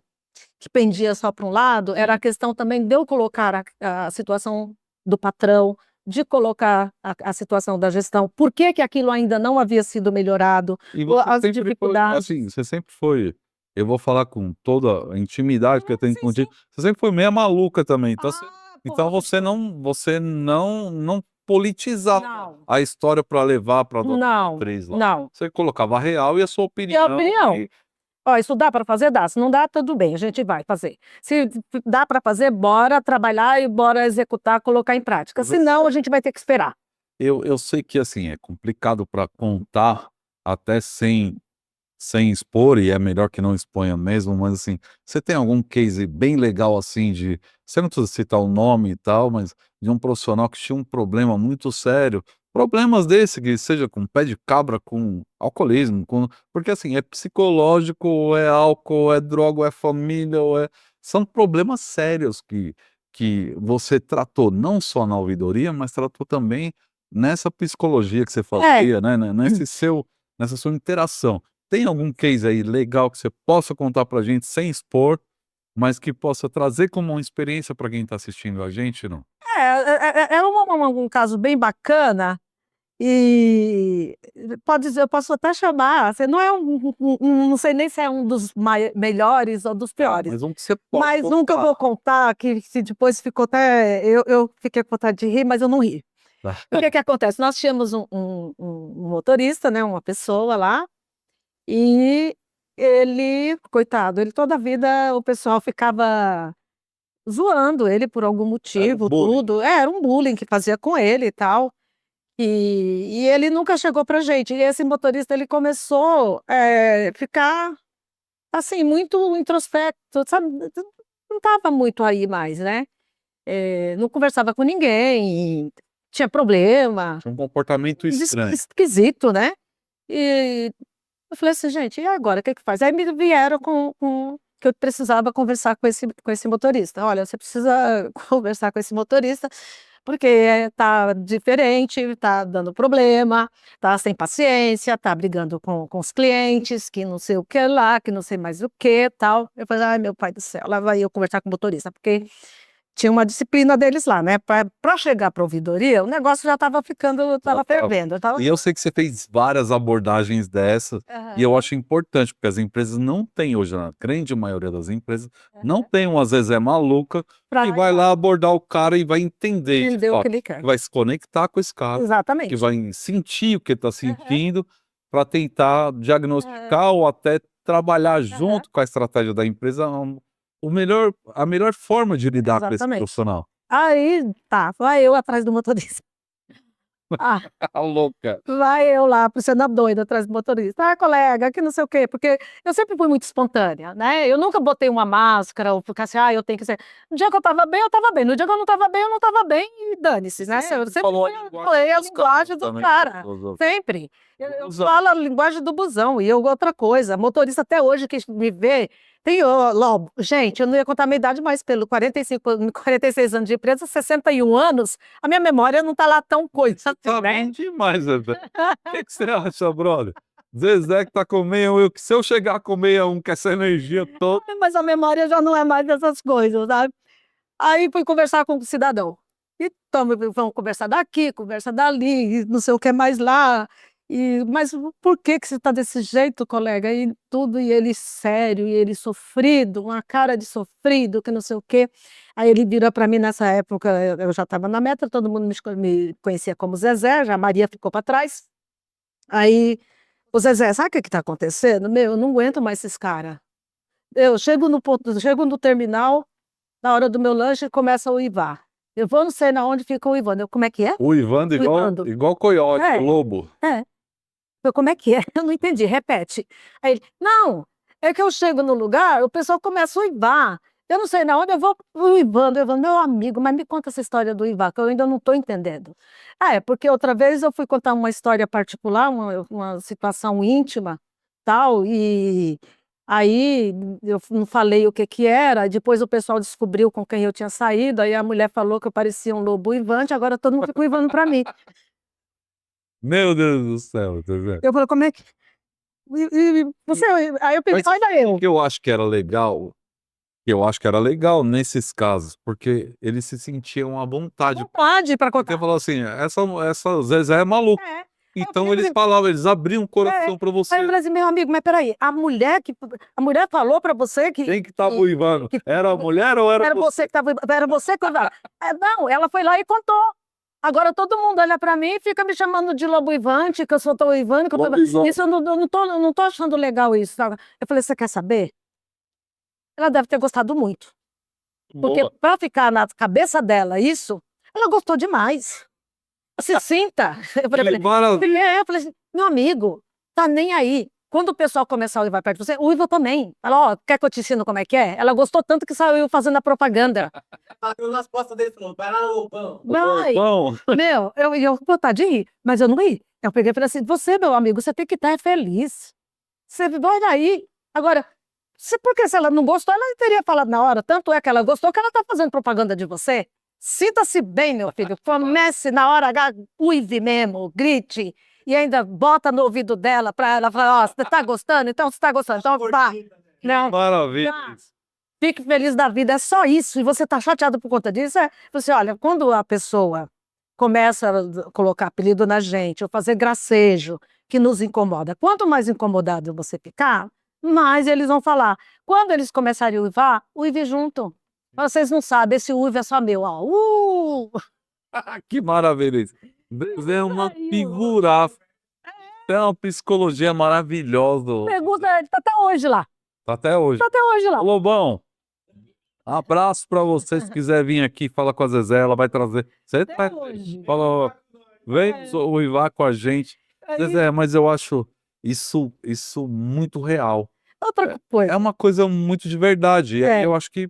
que pendia só para um lado, era a questão também de eu colocar a situação do patrão, de colocar a situação da gestão, por que que aquilo ainda não havia sido melhorado, E o você as sempre foi dificuldades. assim, você sempre foi, eu vou falar com toda a intimidade que eu tenho Sim, sim. contigo, você sempre foi meia maluca também, então Poxa. você não politizava Não, a história para levar para dona não, Beatriz lá. não. Você colocava a real e a sua E a opinião opinião? e Ó, isso dá para fazer? Dá, se não dá, tudo bem, a gente vai fazer. Se dá para fazer, bora trabalhar e bora executar, colocar em prática, você senão a gente vai ter que esperar. eu sei que, assim, é complicado para contar até sem expor, e é melhor que não exponha mesmo, mas assim, você tem algum case bem legal, assim, de você não precisa citar o nome e tal, mas de um profissional que tinha um problema muito sério, problemas desse, que seja com pé de cabra, com alcoolismo, porque assim, é psicológico, ou é álcool, ou é droga, ou é família, ou é são problemas sérios que você tratou não só na ouvidoria, mas tratou também nessa psicologia que você fazia, né, nessa sua interação. Tem algum case aí legal que você possa contar pra gente sem expor, mas que possa trazer como uma experiência para quem está assistindo a gente, não? Um caso bem bacana e eu posso até chamar, assim, não é não sei nem se é um dos melhores ou dos piores, Mas um que você pode mas um que eu vou contar que se depois ficou até eu fiquei com vontade de rir, mas eu não ri. Tá. O que acontece? Nós tínhamos um motorista, né, uma pessoa lá, e ele, coitado, ele toda a vida o pessoal ficava zoando ele por algum motivo, bullying. tudo. Era um bullying que fazia com ele e tal. E ele nunca chegou pra gente. E esse motorista, ele começou ficar, assim, muito introspecto, sabe? Não estava muito aí mais, né? Não conversava com ninguém, tinha problema, Tinha um comportamento estranho. esquisito, né? E eu falei assim, gente, e agora, o que que faz? Aí me vieram com que eu precisava conversar com esse motorista. Olha, você precisa conversar com esse motorista, porque tá diferente, tá dando problema, tá sem paciência, tá brigando com os clientes, que não sei o que lá, que não sei mais o que, tal. Eu falei, ai, meu pai do céu, lá vai eu conversar com o motorista, porque tinha uma disciplina deles lá, né? Para chegar para a ouvidoria, o negócio já estava fervendo. E eu sei que você fez várias abordagens dessas, e eu acho importante, porque as empresas não têm hoje, na grande maioria das empresas, não tem uma Zezé maluca que vai lá abordar o cara e vai entender, entender o que ele quer. que vai se conectar com esse cara, que Exatamente. vai sentir o que ele está sentindo, para tentar diagnosticar ou até trabalhar junto com a estratégia da empresa a melhor forma de lidar com esse Exatamente. profissional. Aí, tá, vai eu atrás do motorista. Ah, A louca. vai eu lá, sendo a doida atrás do motorista. Ah, colega, que não sei o quê, porque eu sempre fui muito espontânea, né? Eu nunca botei uma máscara ou ficar assim, eu tenho que ser. No dia que eu estava bem, eu estava bem. No dia que eu não estava bem, eu não estava bem e dane-se, né? Eu sempre falei a linguagem do cara. Sempre. Eu falo a linguagem do busão. E outra coisa, motorista até hoje que me vê. Lobo, gente, eu não ia contar a minha idade, mas pelo 46 anos de empresa, 61 anos, a minha memória não tá lá tão coisa. Tá bem demais, Zezé. O que você acha, brother? Zezé que tá com 61, que se eu chegar com 61, com essa energia toda... Mas a memória já não é mais dessas coisas, sabe? Aí fui conversar com o cidadão. E vamos conversar daqui, conversa dali, e não sei o que mais lá. Mas por que você está desse jeito, colega? E tudo, e ele sério, e ele sofrido, uma cara de sofrido, que não sei o quê. Aí ele virou para mim nessa época, eu já estava na Metro, todo mundo me conhecia como Zezé, já a Maria ficou para trás. Aí, o Zezé, sabe o que está acontecendo? Meu, eu não aguento mais esses caras. Eu chego no terminal, na hora do meu lanche, começa a uivar. Eu vou não sei na onde fica uivando. Como é que é? Uivando igual coiote, lobo. Como é que é? Eu não entendi, repete. Aí ele, não, é que eu chego no lugar, o pessoal começa a uivar. Eu não sei na onde, eu vou uivando, meu amigo, mas me conta essa história do uivar, que eu ainda não estou entendendo. Porque outra vez eu fui contar uma história particular, uma situação íntima, tal, e aí eu não falei o que que era, depois o pessoal descobriu com quem eu tinha saído, aí a mulher falou que eu parecia um lobo uivante, agora todo mundo fica uivando para mim. Meu Deus do céu, tá vendo? Eu falei, como é que... Aí eu pensei, olha eu. Eu acho que era legal nesses casos, porque eles se sentiam à vontade. Para contar. Porque falou assim, essa Zezé é maluca. Então eles falavam, eles abriam o coração pra você. Aí eu falei assim, meu amigo, mas peraí, a mulher falou pra você que... Quem que tava uivando? Era a mulher ou era você que estava... Era você que... Não, ela foi lá e contou. Agora todo mundo olha pra mim e fica me chamando de lobo uivante, que eu sou tão uivante, que eu tô... Isso eu não tô achando legal isso. Sabe? Eu falei, você quer saber? Ela deve ter gostado muito. Porque para ficar na cabeça dela isso, ela gostou demais. Se sinta. Eu falei assim, meu amigo, tá nem aí. Quando o pessoal começar a uivar perto de você, uiva também. Fala, quer que eu te ensino como é que é? Ela gostou tanto que saiu fazendo a propaganda. Bateu nas costas dele, falou, vai lá no pão. Meu, eu vou botar de rir, mas eu não ri. Eu peguei e falei assim, você, meu amigo, você tem que estar feliz. Você vai daí. Agora, Porque se ela não gostou, ela teria falado na hora. Tanto é que ela gostou que ela está fazendo propaganda de você. Sinta-se bem, meu filho. Comece na hora H, uive mesmo, grite. E ainda bota no ouvido dela para ela falar, ó, você está gostando? Então você está gostando. Então vá. Não. Maravilha. Não. Fique feliz da vida, é só isso. E você está chateado por conta disso? Você olha, quando a pessoa começa a colocar apelido na gente, ou fazer gracejo, que nos incomoda. Quanto mais incomodado você ficar, mais eles vão falar. Quando eles começarem a uivar, uive junto. Vocês não sabem, esse uivo é só meu, ó. Que maravilha isso. É uma figura. É uma psicologia maravilhosa. Pergunta, ele tá até hoje lá. Tá até hoje. Tá até hoje lá. Ô, Lobão, abraço pra você. Se quiser vir aqui, fala com a Zezé, ela vai trazer. Você Até hoje. fala, vem uivar com a gente. Zezé, mas eu acho isso muito real. Outra coisa. É uma coisa muito de verdade. É. Eu acho que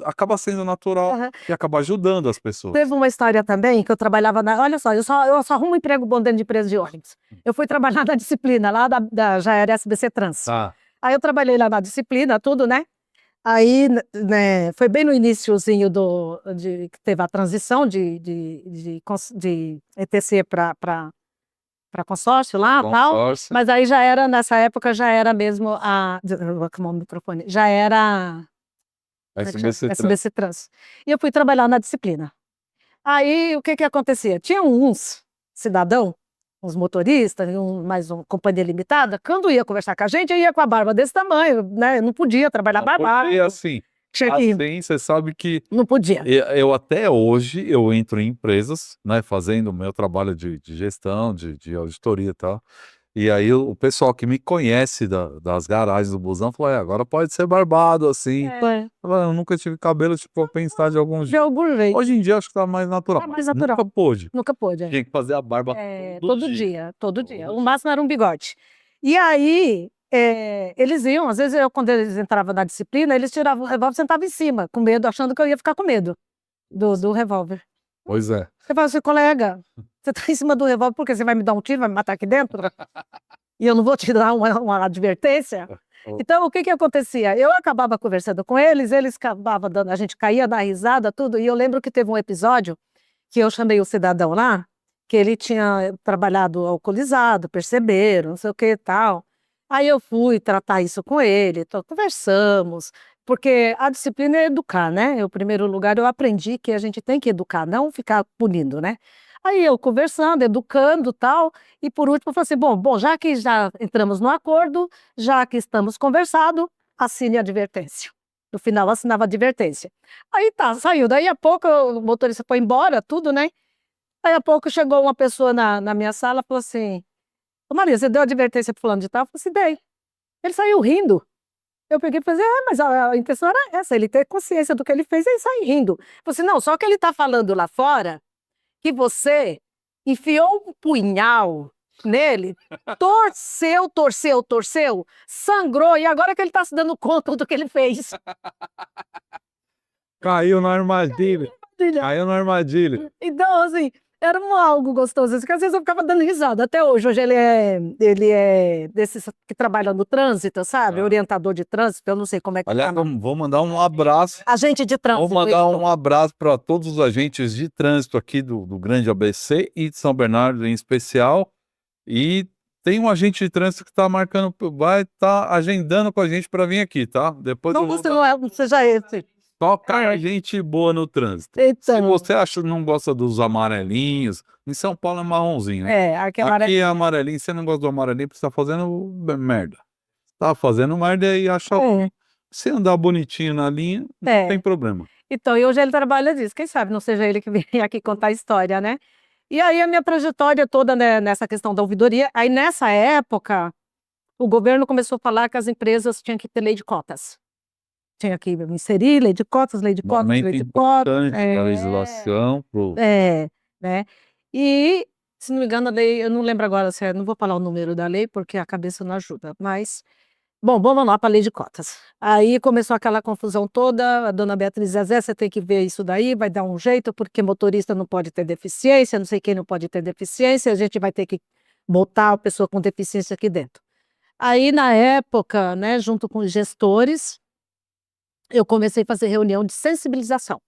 acaba sendo natural Aham. e acaba ajudando as pessoas. Teve uma história também que eu trabalhava na. Olha só, eu só arrumo emprego bom dentro de empresa de ônibus. Eu fui trabalhar na disciplina lá já era SBC Trans. Tá. Aí eu trabalhei lá na disciplina, tudo, né? Aí, né, foi bem no iniciozinho que teve a transição de ETC para consórcio lá, tal. Consórcio. Mas aí já era, nessa época, já era mesmo o microfone, já era SBC Trans. E eu fui trabalhar na disciplina. Aí, o que acontecia? Tinha uns cidadão, uns motoristas, mais uma companhia limitada, quando ia conversar com a gente, eu ia com a barba desse tamanho, né? Eu não podia trabalhar barbado. Porque assim, você sabe que não podia. eu até hoje eu entro em empresas, né, fazendo o meu trabalho de gestão, de auditoria e tal. E aí o pessoal que me conhece das garagens do busão falou, agora pode ser barbado, assim. Eu nunca tive cabelo, tipo, vou pensar de algum De jeito. algum jeito. Hoje em dia acho que tá mais natural. Tá mais natural. Nunca pôde. Nunca pôde, é. Tinha que fazer a barba todo dia. Todo dia. O máximo era um bigode. E aí, eles iam, às vezes quando eles entravam na disciplina, eles tiravam o revólver e sentavam em cima, com medo, achando que eu ia ficar com medo do revólver. Pois é. Você fala assim, colega, você tá em cima do revólver porque você vai me dar um tiro, vai me matar aqui dentro? E eu não vou te dar uma advertência? Então, o que acontecia? Eu acabava conversando com eles acabavam dando, a gente caía na risada, tudo, e eu lembro que teve um episódio que eu chamei o cidadão lá, que ele tinha trabalhado alcoolizado, perceberam, não sei o que e tal. Aí eu fui tratar isso com ele, conversamos, porque a disciplina é educar, né? Em primeiro lugar, eu aprendi que a gente tem que educar, não ficar punindo, né? Aí eu conversando, educando tal, e por último eu falei assim, bom, já que já entramos no acordo, já que estamos conversados, assine a advertência. No final assinava a advertência. Aí tá, saiu. Daí a pouco o motorista foi embora, tudo, né? Aí a pouco chegou uma pessoa na minha sala e falou assim, ô Maria, você deu advertência pro fulano de tal? Eu falei assim, dei. Ele saiu rindo. Eu peguei e falei, mas a intenção era essa, ele ter consciência do que ele fez e ele sair rindo. Eu falei assim, não, só que ele está falando lá fora que você enfiou um punhal nele, torceu, sangrou, e agora que ele está se dando conta do que ele fez. Caiu na armadilha. Caiu na armadilha. Então, assim, era algo gostoso, porque às vezes eu ficava dando risada. Até hoje ele é desses que trabalham no trânsito, sabe? Orientador de trânsito, eu não sei como é que Aliás, chama. vou mandar um abraço. Agente de trânsito. Vou mandar um abraço para todos os agentes de trânsito aqui do Grande ABC e de São Bernardo em especial. E tem um agente de trânsito que está marcando, vai estar agendando com a gente para vir aqui, tá? Depois Não, você não seja esse. Só cara gente boa no trânsito. Então, se você acha que não gosta dos amarelinhos, em São Paulo é marronzinho, né? Aqui é amarelinho, você não gosta do amarelinho, você tá fazendo merda. Tá fazendo merda e acha. Se andar bonitinho na linha, não tem problema. Então, e hoje ele trabalha disso. Quem sabe não seja ele que vem aqui contar a história, né? E aí a minha trajetória toda, né, nessa questão da ouvidoria, aí nessa época, o governo começou a falar que as empresas tinham que ter lei de cotas. Tinha que inserir lei de cotas, lei de cotas, lei de cotas. A legislação. Né? E, se não me engano, a lei, eu não lembro agora, não vou falar o número da lei, porque a cabeça não ajuda, mas, bom, vamos lá para a lei de cotas. Aí começou aquela confusão toda, a dona Beatriz Zezé, você tem que ver isso daí, vai dar um jeito, porque motorista não pode ter deficiência, não sei quem não pode ter deficiência, a gente vai ter que botar a pessoa com deficiência aqui dentro. Aí, na época, né, junto com os gestores, eu comecei a fazer reunião de sensibilização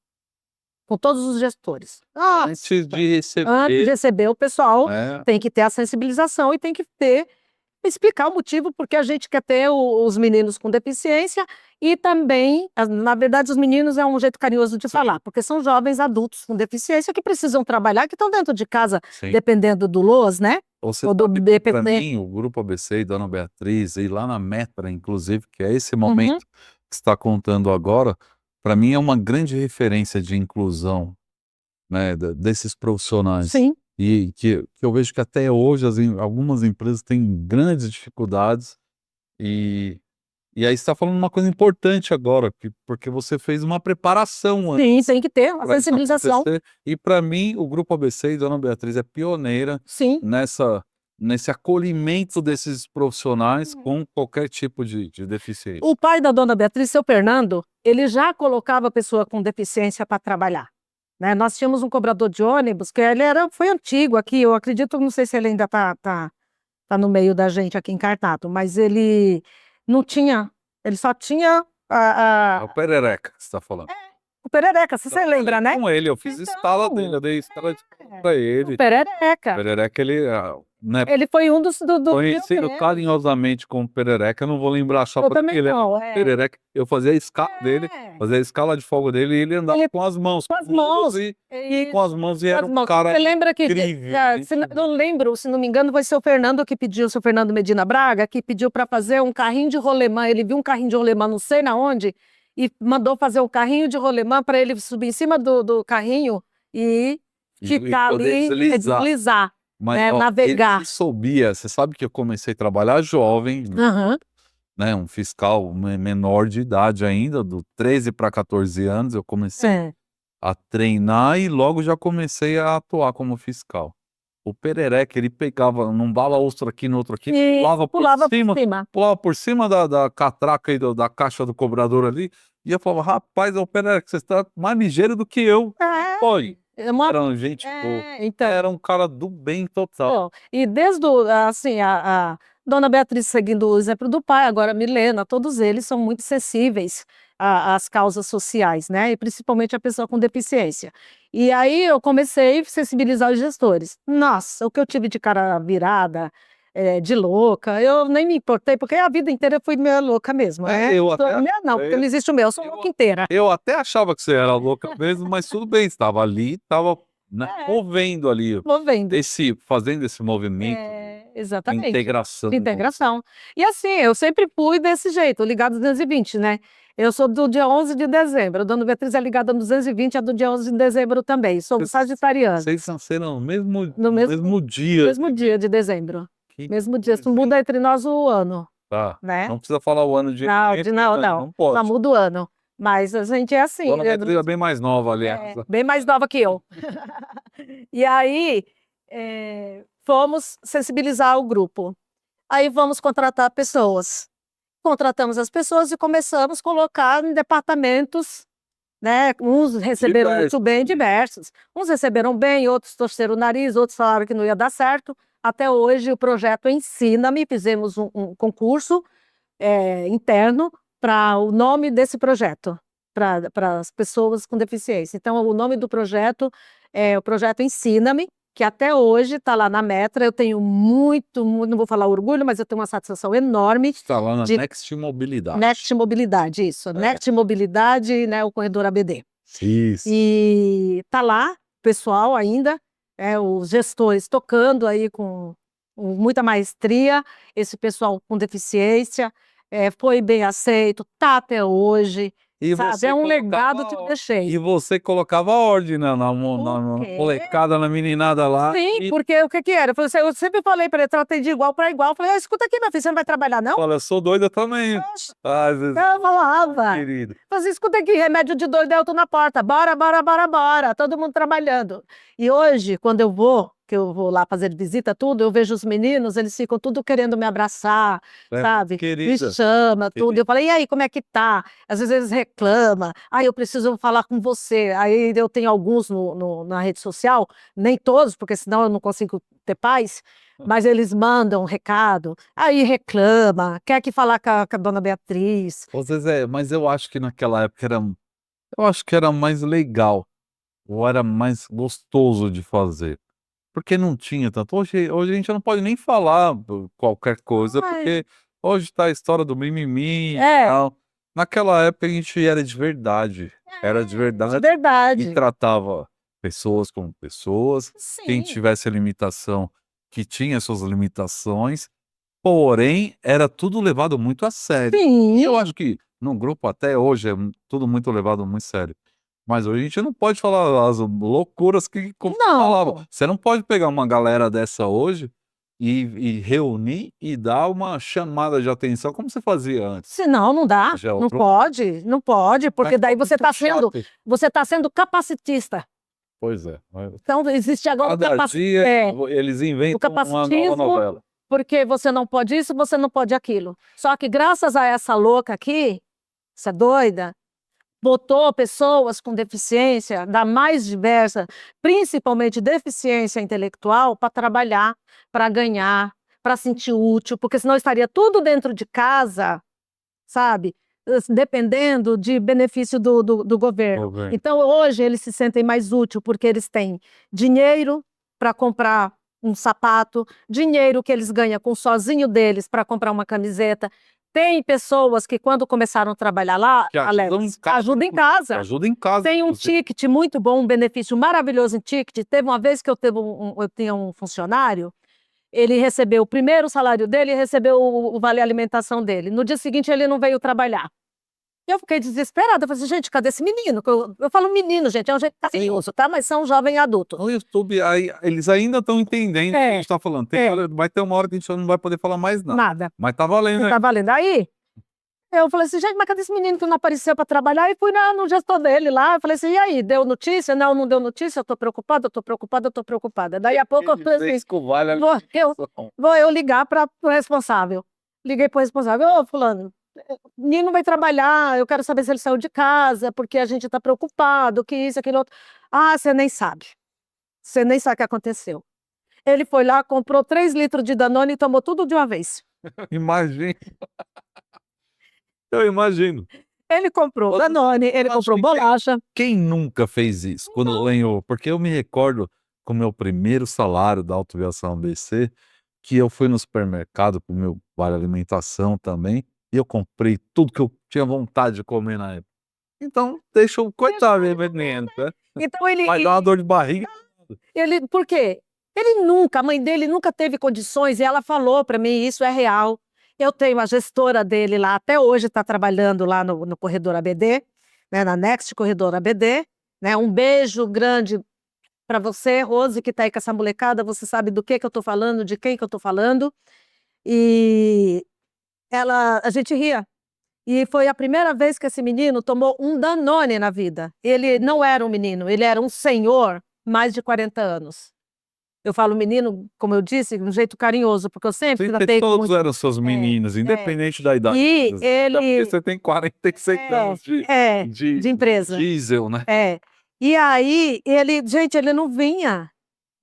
com todos os gestores. Antes de Antes de receber, receber o pessoal, né? tem que ter a sensibilização e tem que explicar o motivo porque a gente quer ter os meninos com deficiência e também, na verdade, os meninos é um jeito carinhoso de falar, porque são jovens adultos com deficiência que precisam trabalhar, que estão dentro de casa, Sim. dependendo do LOAS, né? Você Ou do sabe que, pra BPT. mim, o Grupo ABC e Dona Beatriz, e lá na Metra, inclusive, que é esse Uhum. momento que você está contando agora, para mim é uma grande referência de inclusão, né, desses profissionais. Sim, E que eu vejo que até hoje algumas empresas têm grandes dificuldades. E aí você está falando uma coisa importante agora, porque você fez uma preparação antes sim, tem que ter a para isso sensibilização. acontecer. E para mim, o Grupo ABC e Dona Beatriz é pioneira Sim. nesse acolhimento desses profissionais com qualquer tipo de deficiência. O pai da dona Beatriz, seu Fernando, ele já colocava a pessoa com deficiência para trabalhar, né? Nós tínhamos um cobrador de ônibus que foi antigo aqui, eu acredito, não sei se ele ainda tá no meio da gente aqui em Cartato, mas ele não tinha, ele só tinha É o Perereca que você está falando. o Perereca, você lembra, né? Com ele, eu fiz escala dele, eu dei escala de para ele. O Perereca. Perereca, ele, né, Ele foi um dos conhecido pioneiros. carinhosamente como Perereca, eu não vou lembrar só Eu porque também ele é não, Perereca. Eu fazia a escala dele, É. fazia a escala de folga dele e ele andava Ele- com as mãos. com as mãos. E com as mãos, e era um Você cara lembra que, incrível. não lembro, se não me engano, foi seu Fernando que pediu, seu Fernando Medina Braga, que pediu para fazer um carrinho de rolemã. Ele viu um carrinho de rolemã, não sei na onde, e mandou fazer o carrinho de rolemã para ele subir em cima do carrinho e ficar poder ali, deslizar, Mas, né, ó, navegar. ele sabia, você sabe que eu comecei a trabalhar jovem, Aham. né, um fiscal menor de idade ainda, do 13 para 14 anos, eu comecei É. a treinar e logo já comecei a atuar como fiscal. O Perereca, ele pegava num balaústro aqui, no outro aqui, E pulava pulava por cima, pulava por cima da catraca aí da caixa do cobrador ali, e eu falava, rapaz, é o Perereca, você está mais ligeiro do que eu. É, Foi. é uma... Era um gente boa. então. Era um cara do bem total. Bom, e desde assim, a dona Beatriz seguindo o exemplo do pai, agora a Milena, todos eles são muito sensíveis às causas sociais, né? E principalmente a pessoa com deficiência. E aí eu comecei a sensibilizar os gestores. Nossa, o que eu tive de cara virada, de louca, eu nem me importei, porque a vida inteira eu fui meio louca mesmo. Eu até, Não, porque não existe o meu, eu sou louca inteira. eu até achava que você era louca mesmo, mas tudo bem, estava ali, estava, né, movendo ali, Vou vendo. fazendo esse movimento de Exatamente. integração. De integração. E assim, eu sempre fui desse jeito, ligado 220, né? Eu sou do dia 11 de dezembro, a dona Beatriz é ligada no 220, é do dia 11 de dezembro também, sou sagitariana. Vocês nasceram no mesmo No dia. mesmo dia de dezembro. Que Mesmo dia, coisa, muda entre nós o ano, tá. né? Não precisa falar o ano de Não pode. muda o ano. Mas a gente é assim. Dona Beatriz é bem mais nova, aliás. Bem mais nova que eu. E aí, fomos sensibilizar o grupo. Aí vamos contratar pessoas. Contratamos as pessoas e começamos a colocar em departamentos, né? Uns receberam muito bem, diversos. Uns receberam bem, outros torceram o nariz, outros falaram que não ia dar certo. Até hoje, o projeto Ensina-me, fizemos um concurso interno para o nome desse projeto, para as pessoas com deficiência. Então, o nome do projeto é o projeto Ensina-me, que até hoje está lá na Metra. Eu tenho muito, não vou falar orgulho, mas eu tenho uma satisfação enorme. Está lá na de Next Mobilidade. Next Mobilidade, isso. Next Mobilidade, né, o corredor ABD. Isso. E está lá, pessoal ainda, os gestores tocando aí com muita maestria, esse pessoal com deficiência, foi bem aceito, tá até hoje. E Sabe, você é um colocava legado que eu deixei. E você colocava ordem na quê? molecada, na meninada lá. Sim, porque o que que era? Eu sempre falei para ele, tratei de igual para igual. Falei, escuta aqui, meu filho, você não vai trabalhar, não? Fala, eu sou doida também. Oxe, Às vezes, eu falava. querido. Falei assim, escuta aqui, remédio de doido, eu tô na porta. Bora, bora, bora, bora. Todo mundo trabalhando. E hoje, quando eu vou que eu vou lá fazer visita, tudo, eu vejo os meninos, eles ficam tudo querendo me abraçar, sabe? Me Querida, chama, tudo. querida. Eu falei, e aí, como é que tá? Às vezes eles reclamam, eu preciso falar com você. Aí eu tenho alguns na rede social, nem todos, porque senão eu não consigo ter paz, mas eles mandam um recado, aí reclama, quer que falar com a dona Beatriz. Ô Zezé, mas eu acho que naquela época eu acho que era mais legal, ou era mais gostoso de fazer, porque não tinha tanto. Hoje a gente não pode nem falar qualquer coisa, Ai. porque hoje tá a história do mimimi e É. tal. Naquela época a gente era de verdade, era de De verdade e verdade. tratava pessoas como pessoas, quem Sim. tivesse limitação, que tinha suas limitações, porém era tudo levado muito a sério. E eu Sim. acho que no grupo até hoje é tudo muito levado muito sério. Mas hoje a gente não pode falar as loucuras que falavam. Não. Você não pode pegar uma galera dessa hoje e reunir e dar uma chamada de atenção como você fazia antes. Senão não dá, Já é não outro pode, não pode, porque daí muito chato. você tá sendo capacitista. Pois é. Então existe agora Cada dia eles o inventam uma nova capacitismo, novela. porque você não pode isso, você não pode aquilo. Só que graças a essa louca aqui, essa doida, botou pessoas com deficiência, da mais diversa, principalmente deficiência intelectual, para trabalhar, para ganhar, para sentir útil, porque senão estaria tudo dentro de casa, sabe? Dependendo de benefício do governo. Governo. Então, hoje, eles se sentem mais úteis, porque eles têm dinheiro para comprar um sapato, dinheiro que eles ganham com o sozinho deles para comprar uma camiseta. Tem pessoas que, quando começaram a trabalhar lá, Que ajudam em casa. ajuda em casa. Ajuda em casa. Tem um inclusive. ticket muito bom, um benefício maravilhoso em ticket. Teve uma vez que eu tinha um funcionário, ele recebeu o primeiro salário dele e recebeu o vale alimentação dele. No dia seguinte, ele não veio trabalhar. E eu fiquei desesperada. Eu falei assim, gente, cadê esse menino? Eu falo menino, gente, é um jeito carinhoso, tá? Mas são jovem adulto. No YouTube, aí, eles ainda estão entendendo o que a gente está falando. Vai ter uma hora que a gente não vai poder falar mais nada. Nada. Mas tá valendo, Não né? tá valendo. Aí, eu falei assim, gente, mas cadê esse menino que não apareceu para trabalhar? E fui no gestor dele lá. Eu falei assim, e aí, deu notícia? Não, não deu notícia. Eu tô preocupada, eu tô preocupada, eu tô preocupada. Daí a pouco eu falei assim, vou eu ligar para o responsável. Liguei para o responsável, ô fulano, o menino vai trabalhar, eu quero saber se ele saiu de casa, porque a gente está preocupado, que isso, aquilo outro. Ah, você nem sabe. Você nem sabe o que aconteceu. Ele foi lá, comprou 3 litros de Danone e tomou tudo de uma vez. Imagina. Eu imagino. Ele comprou Danone, ele acho comprou que bolacha. Quem nunca fez isso? Quando ganhou? Porque eu me recordo com o meu primeiro salário da Autoaviação ABC, que eu fui no supermercado com o meu vale alimentação também, e eu comprei tudo que eu tinha vontade de comer na época. Então, deixa o coitado do menino, né? Então Vai dar uma dor de barriga. por quê? A mãe dele nunca teve condições, e ela falou para mim, isso é real. Eu tenho a gestora dele lá, até hoje está trabalhando lá no Corredor ABD, né, na Next Corredor ABD, né? Um beijo grande para você, Rose, que está aí com essa molecada, você sabe do que eu estou falando, de quem que eu estou falando. E a gente ria. E foi a primeira vez que esse menino tomou um Danone na vida. Ele não era um menino, ele era um senhor, mais de 40 anos. Eu falo menino, como eu disse, de um jeito carinhoso, porque eu sempre tratei com Todos eram seus meninos, independente da idade. E Até porque ele... você tem 46 anos de empresa. diesel, né? E aí, ele não vinha,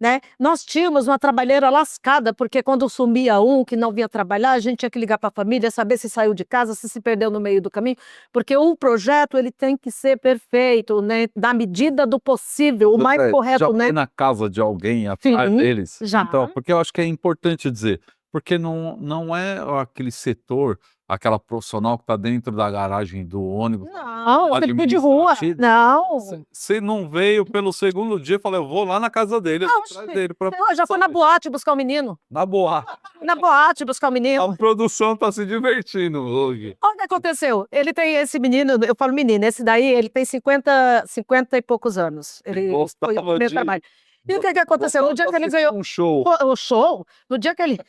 né? Nós tínhamos uma trabalheira lascada, porque quando sumia um que não vinha trabalhar, a gente tinha que ligar para a família, saber se saiu de casa, se perdeu no meio do caminho, porque o projeto ele tem que ser perfeito, né? Na medida do possível, o mais correto, Já né? foi na casa de alguém atrás Sim, deles? já. Então, porque eu acho que é importante dizer, porque não é aquele setor, aquela profissional que está dentro da garagem do ônibus. Não, aquele filho de rua. Não. Você não veio pelo segundo dia, falei, eu vou lá na casa dele, atrás dele. Eu já fui na boate buscar o menino. Na boa. Na boate buscar o menino. A produção tá se divertindo hoje. Olha o que aconteceu. Ele tem esse menino, eu falo menino, esse daí, ele tem 50 e poucos anos. Ele foi o primeiro trabalho. E o que aconteceu? No dia que ele ganhou um show. o show, no dia que ele...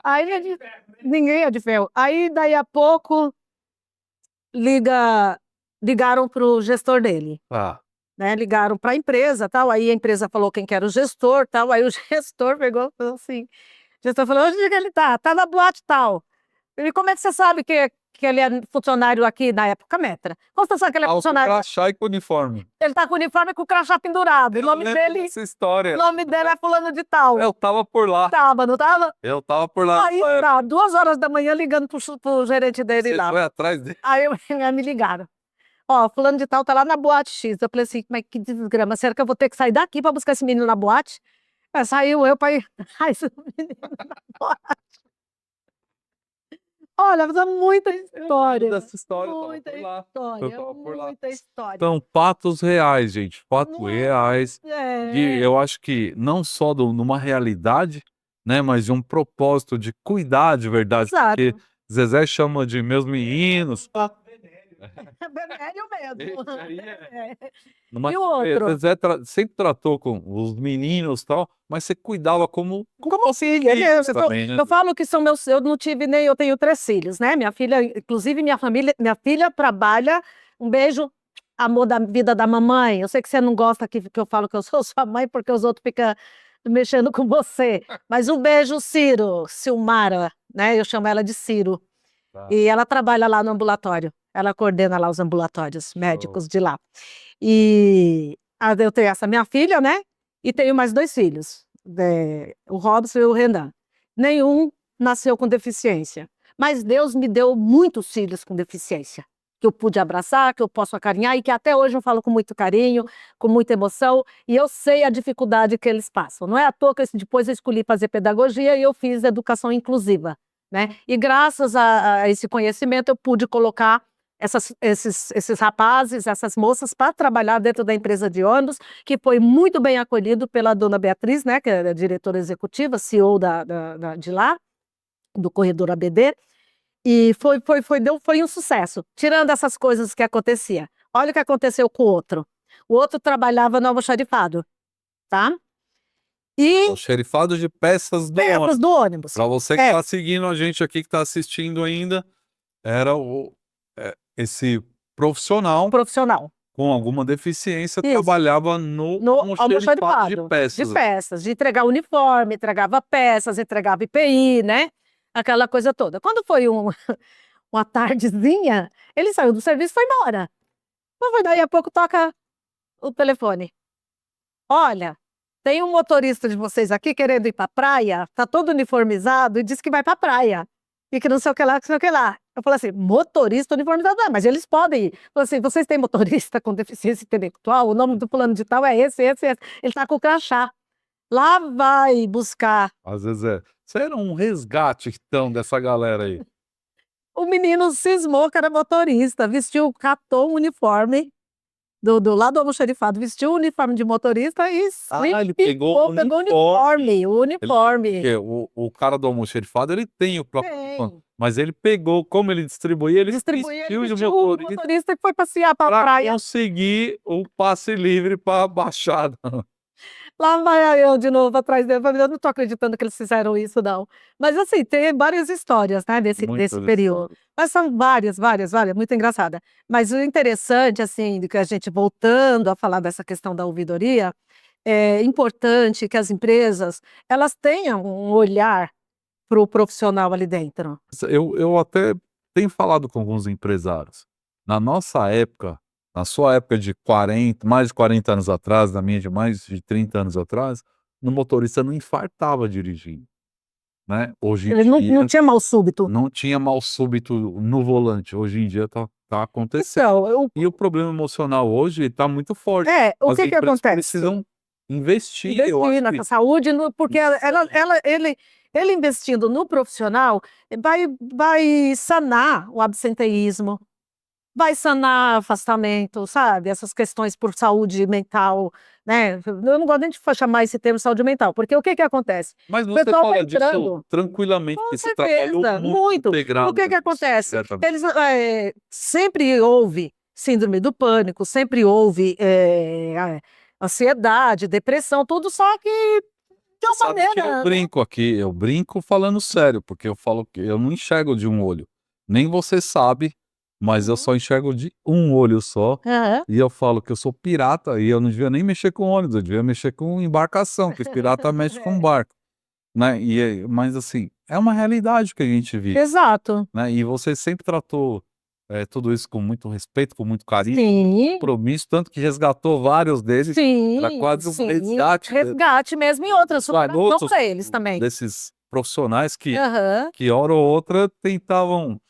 Aí ninguém é de ferro. Aí, daí a pouco, ligaram pro gestor dele. Ah, né? Ligaram para a empresa, tal. Aí a empresa falou quem que era o gestor, tal. Aí o gestor pegou e falou assim: o gestor falou, onde que ele tá? Tá na boate tal. E como é que você sabe que ele é funcionário aqui na época Metra? Como você sabe que ele é Com funcionário? crachá e com uniforme. Ele tá com o uniforme e com o crachá pendurado. O Eu nome lembro dele, dessa história. o nome dele é fulano de tal. Eu tava por lá. Tava, não tava? Eu tava por lá. Aí tá, 2 horas da manhã ligando pro gerente dele Você lá. foi atrás dele? Aí me ligaram. Ó, fulano de tal tá lá na boate X. Eu falei assim, mas que desgrama, será que eu vou ter que sair daqui pra buscar esse menino na boate? Aí saiu eu pra ir. Ai, esse menino na boate. Olha, mas é muita história. Dessa história, eu tava Muita por lá. história, Eu tava por lá. muita história. São fatos reais, gente. Fatos Não é? reais. É. Eu acho que não só numa realidade, né, mas de um propósito de cuidar de verdade. Exato. Porque Zezé chama de meus meninos. Venéreo mesmo. Esse aí É. Mas E o outro? Zezé sempre tratou com os meninos e tal, mas você cuidava como Filha, filhos eu, também, né? eu falo que são meus, eu não tive nem, eu tenho 3 filhos, né? Minha filha, inclusive minha família, minha filha trabalha, um beijo, amor da vida da mamãe. Eu sei que você não gosta que eu falo que eu sou sua mãe, porque os outros ficam mexendo com você. Mas um beijo, Ciro, Silmara, né? Eu chamo ela de Ciro. Tá. E ela trabalha lá no ambulatório. Ela coordena lá os ambulatórios médicos de lá. E eu tenho essa minha filha, né? E tenho mais 2 filhos, o Robson e o Renan. Nenhum nasceu com deficiência. Mas Deus me deu muitos filhos com deficiência, que eu pude abraçar, que eu posso acarinhar e que até hoje eu falo com muito carinho, com muita emoção, e eu sei a dificuldade que eles passam. Não é à toa que depois eu escolhi fazer pedagogia e eu fiz educação inclusiva, né? E graças a esse conhecimento eu pude colocar esses rapazes, essas moças para trabalhar dentro da empresa de ônibus, que foi muito bem acolhido pela dona Beatriz, né, que é a diretora executiva, CEO de lá, do corredor ABD, e foi um sucesso, tirando essas coisas que acontecia. Olha o que aconteceu com o outro. O outro trabalhava no almoxarifado, tá? E O xerifado de peças do ônibus. peças do ônibus. Para você que está seguindo a gente aqui, que está assistindo ainda, era esse profissional com alguma deficiência trabalhava no almoxarifado de peças. De peças, de entregar uniforme, entregava peças, entregava IPI, né? Aquela coisa toda. Quando foi uma tardezinha, ele saiu do serviço e foi embora. Mas daí a pouco toca o telefone. Olha, tem um motorista de vocês aqui querendo ir para a praia, tá todo uniformizado e diz que vai para a praia. E que não sei o que lá, que não sei o que lá. Eu falei assim, motorista uniformizado, mas eles podem ir. Eu falei assim, vocês têm motorista com deficiência intelectual? O nome do plano de tal é esse. Ele está com o crachá. Lá vai buscar. Às vezes Você era um resgate, então, dessa galera aí. O menino cismou que era motorista, catou um uniforme do lado do almoxarifado, vestiu o uniforme de motorista e ele pegou o uniforme. O cara do almoxarifado, ele tem o próprio uniforme, mas ele pegou, como ele distribuía, ele vestiu de motorista e foi passear para a praia. Conseguir o passe livre para a Baixada. Lá vai eu de novo atrás dele, eu não estou acreditando que eles fizeram isso, não. Mas assim, tem várias histórias, né, desse período. Mas são várias, muito engraçada. Mas o interessante, assim, de que a gente voltando a falar dessa questão da ouvidoria, é importante que as empresas, elas tenham um olhar para o profissional ali dentro. Eu até tenho falado com alguns empresários. Na nossa época, na sua época de mais de 40 anos atrás, na minha de mais de 30 anos atrás, o motorista não infartava dirigindo, né? Hoje em dia, não tinha mal súbito. Não tinha mal súbito no volante. Hoje em dia tá acontecendo. Então, E o problema emocional hoje está muito forte. O que acontece? Precisam investir eu acho na saúde, porque ele investindo no profissional vai sanar o absenteísmo, vai sanar afastamento, sabe? Essas questões por saúde mental, né? Eu não gosto nem de chamar esse termo saúde mental, porque o que acontece? Mas você fala disso tranquilamente, com você certeza, trabalhou muito integrado. O que acontece? Eles, sempre houve síndrome do pânico, sempre houve ansiedade, depressão, tudo, só que de uma maneira... Eu brinco falando sério, porque eu falo que eu não enxergo de um olho. Nem você sabe mas eu só enxergo de um olho só. Aham. E eu falo que eu sou pirata e eu não devia nem mexer com ônibus, eu devia mexer com embarcação, que os pirata mexe com barco, né. Mas assim, é uma realidade que a gente vive, Exato. né, e você sempre tratou, tudo isso com muito respeito, com muito carinho, Sim, compromisso, tanto que resgatou vários deles, era sim, quase um sim. resgate Resgate mesmo e outra vai, superação outros para eles também. desses profissionais Aham. que hora ou outra tentavam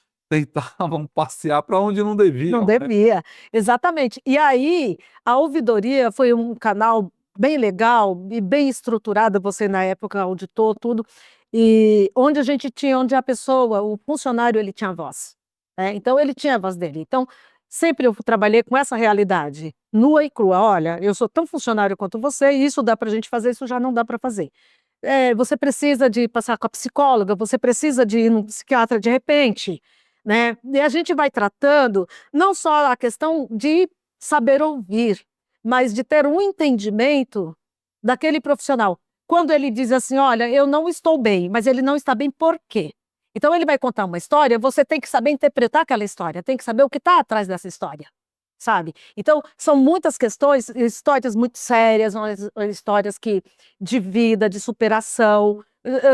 passear para onde não Não deviam, né. devia, exatamente. E aí, a ouvidoria foi um canal bem legal e bem estruturado, você na época auditou tudo, e onde a pessoa, o funcionário, ele tinha voz, né, então ele tinha a voz dele. Então, sempre eu trabalhei com essa realidade, nua e crua: "Olha, eu sou tão funcionário quanto você, e isso dá pra gente fazer, isso já não dá para fazer. Você precisa de passar com a psicóloga, você precisa de ir num psiquiatra de repente", né. E a gente vai tratando não só a questão de saber ouvir, mas de ter um entendimento daquele profissional. Quando ele diz assim: "Olha, eu não estou bem", mas ele não está bem por quê? Então ele vai contar uma história, você tem que saber interpretar aquela história, tem que saber o que está atrás dessa história, sabe. Então são muitas questões, histórias muito sérias, histórias de vida, de superação,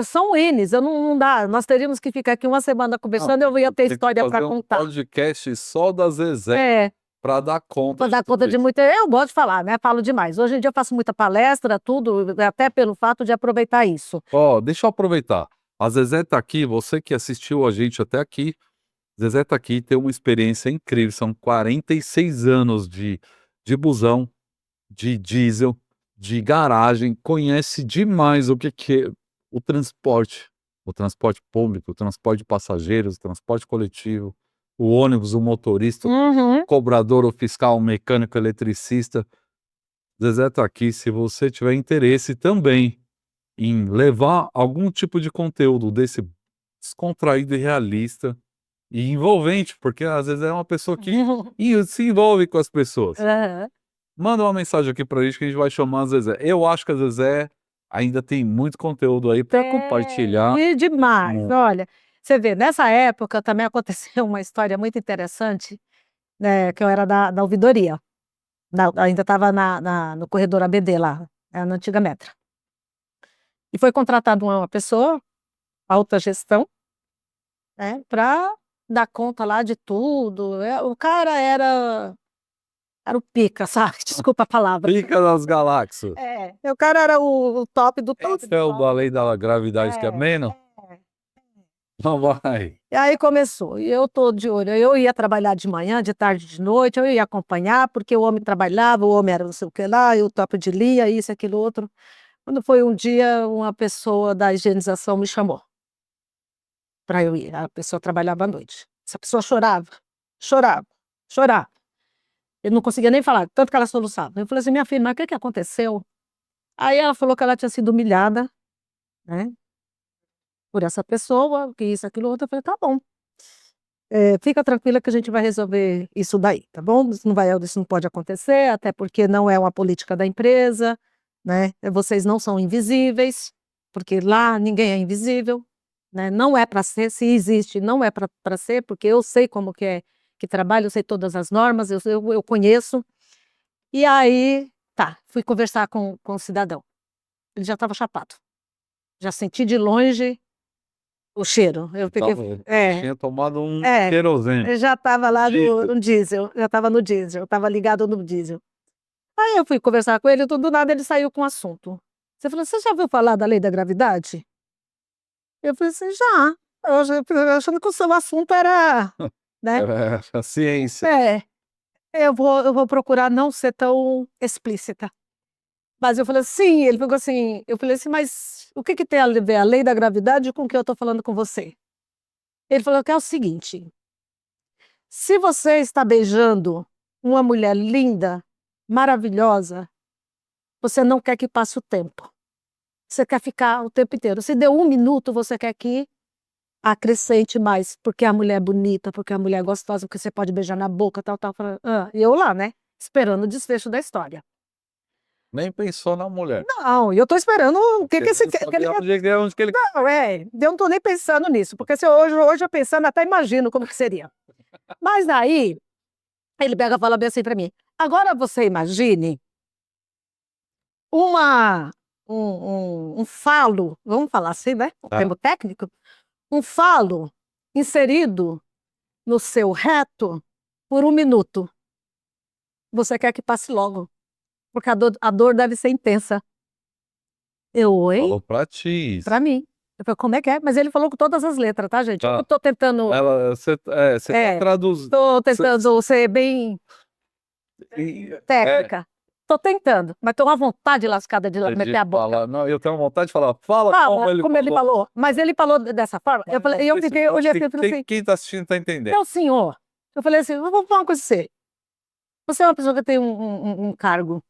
são Ns, eu não dá, nós teríamos que ficar aqui uma semana Não, conversando, eu ia ter tem que história para fazer um contar. podcast só da Zezé É. para dar conta Para de dar tudo conta de isso. muita, eu gosto de falar, né, falo demais. Hoje em dia eu faço muita palestra, tudo, até pelo fato de aproveitar isso. Ó, deixa eu aproveitar, a Zezé tá aqui, você que assistiu a gente até aqui, Zezé tá aqui, tem uma experiência incrível, são 46 anos de busão, de diesel, de garagem, conhece demais o que é o transporte público, o transporte de passageiros, o transporte coletivo, o ônibus, o motorista, Uhum. o cobrador, o fiscal, o mecânico, o eletricista. Zezé tá aqui, se você tiver interesse também em levar algum tipo de conteúdo desse descontraído e realista e envolvente, porque às vezes é uma pessoa que se envolve com as pessoas. Aham. Manda uma mensagem aqui pra gente que a gente vai chamar a Zezé. Eu acho que a Zezé ainda tem muito conteúdo aí para compartilhar. E demais. Hum. Olha, você vê, nessa época também aconteceu uma história muito interessante, né, que eu era da ouvidoria, ainda estava no corredor ABD lá, na antiga Metra. E foi contratada uma pessoa, alta gestão, né, pra dar conta lá de tudo, o cara era o pica, sabe, desculpa a palavra. Pica das galáxias. O cara era o top do top Esse é do o da top. lei da gravidade que é É, menos? é. Não vai. E aí começou, e eu tô de olho, eu ia trabalhar de manhã, de tarde, de noite, eu ia acompanhar, porque o homem trabalhava, o homem era não sei o que lá, e o top de linha, isso, aquilo, outro. Quando foi um dia, uma pessoa da higienização me chamou para eu ir, a pessoa trabalhava à noite. Essa pessoa chorava, chorava, chorava. Eu não conseguia nem falar, tanto que ela soluçava. Eu falei assim: "Minha filha, mas o que que aconteceu?" Aí ela falou que ela tinha sido humilhada, né, por essa pessoa, que isso, aquilo, outro. Eu falei: "Tá bom, fica tranquila que a gente vai resolver isso daí, tá bom? Isso não pode acontecer, até porque não é uma política da empresa, né, vocês não são invisíveis, porque lá ninguém é invisível, né, não é para ser, se existe, não é para ser, porque eu sei como que é que trabalha, eu sei todas as normas, eu conheço". E aí, tá, fui conversar com o cidadão. Ele já estava chapado. Já senti de longe o cheiro. Eu peguei, Tinha tomado um é, querosene. eu já estava lá Diesel. no diesel, já estava no diesel, estava ligado no diesel. Aí eu fui conversar com ele, do nada ele saiu com um assunto. Você falou: "Você já ouviu falar da lei da gravidade?" Eu falei assim: "Já". Achando que o seu assunto era, né. É, a ciência. É, eu vou procurar não ser tão explícita. Mas eu falei assim, ele pegou assim, eu falei assim: "Mas o que que tem a ver a lei da gravidade com o que eu estou falando com você?" Ele falou que é o seguinte: "Se você está beijando uma mulher linda, maravilhosa, você não quer que passe o tempo. Você quer ficar o tempo inteiro. Se deu 1 minuto, você quer que acrescente mais, porque a mulher é bonita, porque a mulher é gostosa, porque você pode beijar na boca, tal, tal". Falei: E eu lá, né, esperando o desfecho da história. Nem pensou na mulher. Não, e eu tô esperando o que que esse Ele que ele sabia onde que ele não, eu não tô nem pensando nisso, porque se hoje eu pensando, até imagino como que seria. Mas aí, ele pega e fala bem assim para mim, agora você imagine uma, um falo, vamos falar assim, né? O Tá. termo técnico, um falo inserido no seu reto por 1 minuto. Você quer que passe logo, porque a dor deve ser intensa. Eu, oi? Falou pra ti isso. Pra mim. Eu falei, como é que é? Mas ele falou com todas as letras, tá, gente? Tá. Eu tô tentando, Você É. traduz. tô tentando ser bem É, técnica. Tô tentando, mas tô com uma vontade lascada de meter a boca. falar. Não, eu tenho vontade de falar. Fala Como ele falou. Mas ele falou dessa forma. Eu falei, eu fiquei, eu olhei assim, eu falei assim, Quem tá assistindo tá entendendo. meu senhor. Eu falei assim, eu vou falar uma coisa pra você. Você é uma pessoa que tem um cargo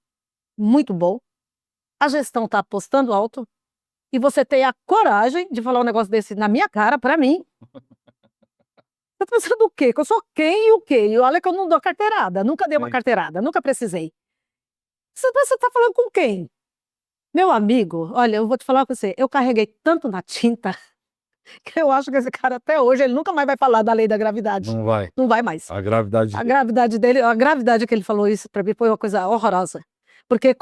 muito bom, a gestão tá apostando alto, e você tem a coragem de falar um negócio desse na minha cara, pra mim. Você tá pensando o quê? Que eu sou quem e o quê? E olha que eu não dou carteirada, nunca dei uma Sim. carteirada, nunca precisei. Você tá falando com quem? Meu amigo, olha, eu vou te falar com você, eu carreguei tanto na tinta que eu acho que esse cara até hoje, ele nunca mais vai falar da lei da gravidade. Não vai. Não vai mais. A gravidade. A gravidade dele, a gravidade que ele falou isso para mim foi uma coisa horrorosa. Porque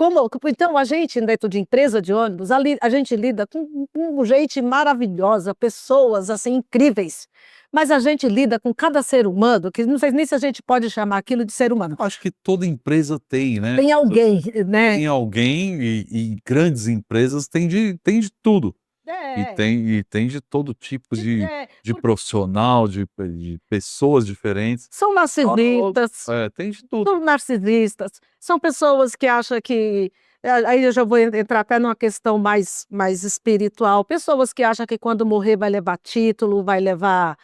então a gente dentro de empresa de ônibus, a gente lida com gente maravilhosa, pessoas assim incríveis. Mas a gente lida com cada ser humano, que não sei nem se a gente pode chamar aquilo de ser humano. Acho que toda empresa tem, né? Tem alguém, né? Tem alguém e grandes empresas tem de tudo. E tem de todo tipo de Porque profissional, de pessoas diferentes. são narcisistas. Tem de tudo. São narcisistas, são pessoas que acham que. Aí eu já vou entrar até numa questão mais espiritual. Pessoas que acham que quando morrer vai levar título, vai levar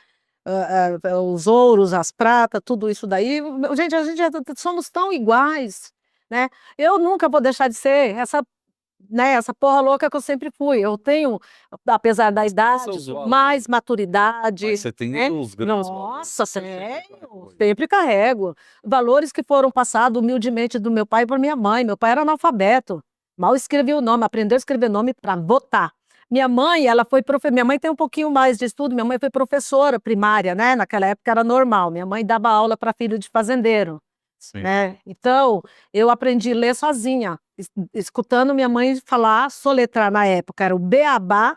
os ouros, as pratas, tudo isso daí. Gente, somos tão iguais, né? Eu nunca vou deixar de ser essa porra louca que eu sempre fui. Eu tenho, apesar da idade, Seus valores. mais maturidade. Mas você tem né? os grandes Nossa, valores. sério? Sempre carrego. Valores que foram passados humildemente do meu pai para minha mãe. Meu pai era analfabeto. Mal escrevia o nome, aprendeu a escrever nome para votar. Minha mãe, minha mãe tem um pouquinho mais de estudo, minha mãe foi professora primária, né? Naquela época era normal. Minha mãe dava aula para filho de fazendeiro. Sim. Né? Então, eu aprendi a ler sozinha, escutando minha mãe falar, soletrar na época, era o beabá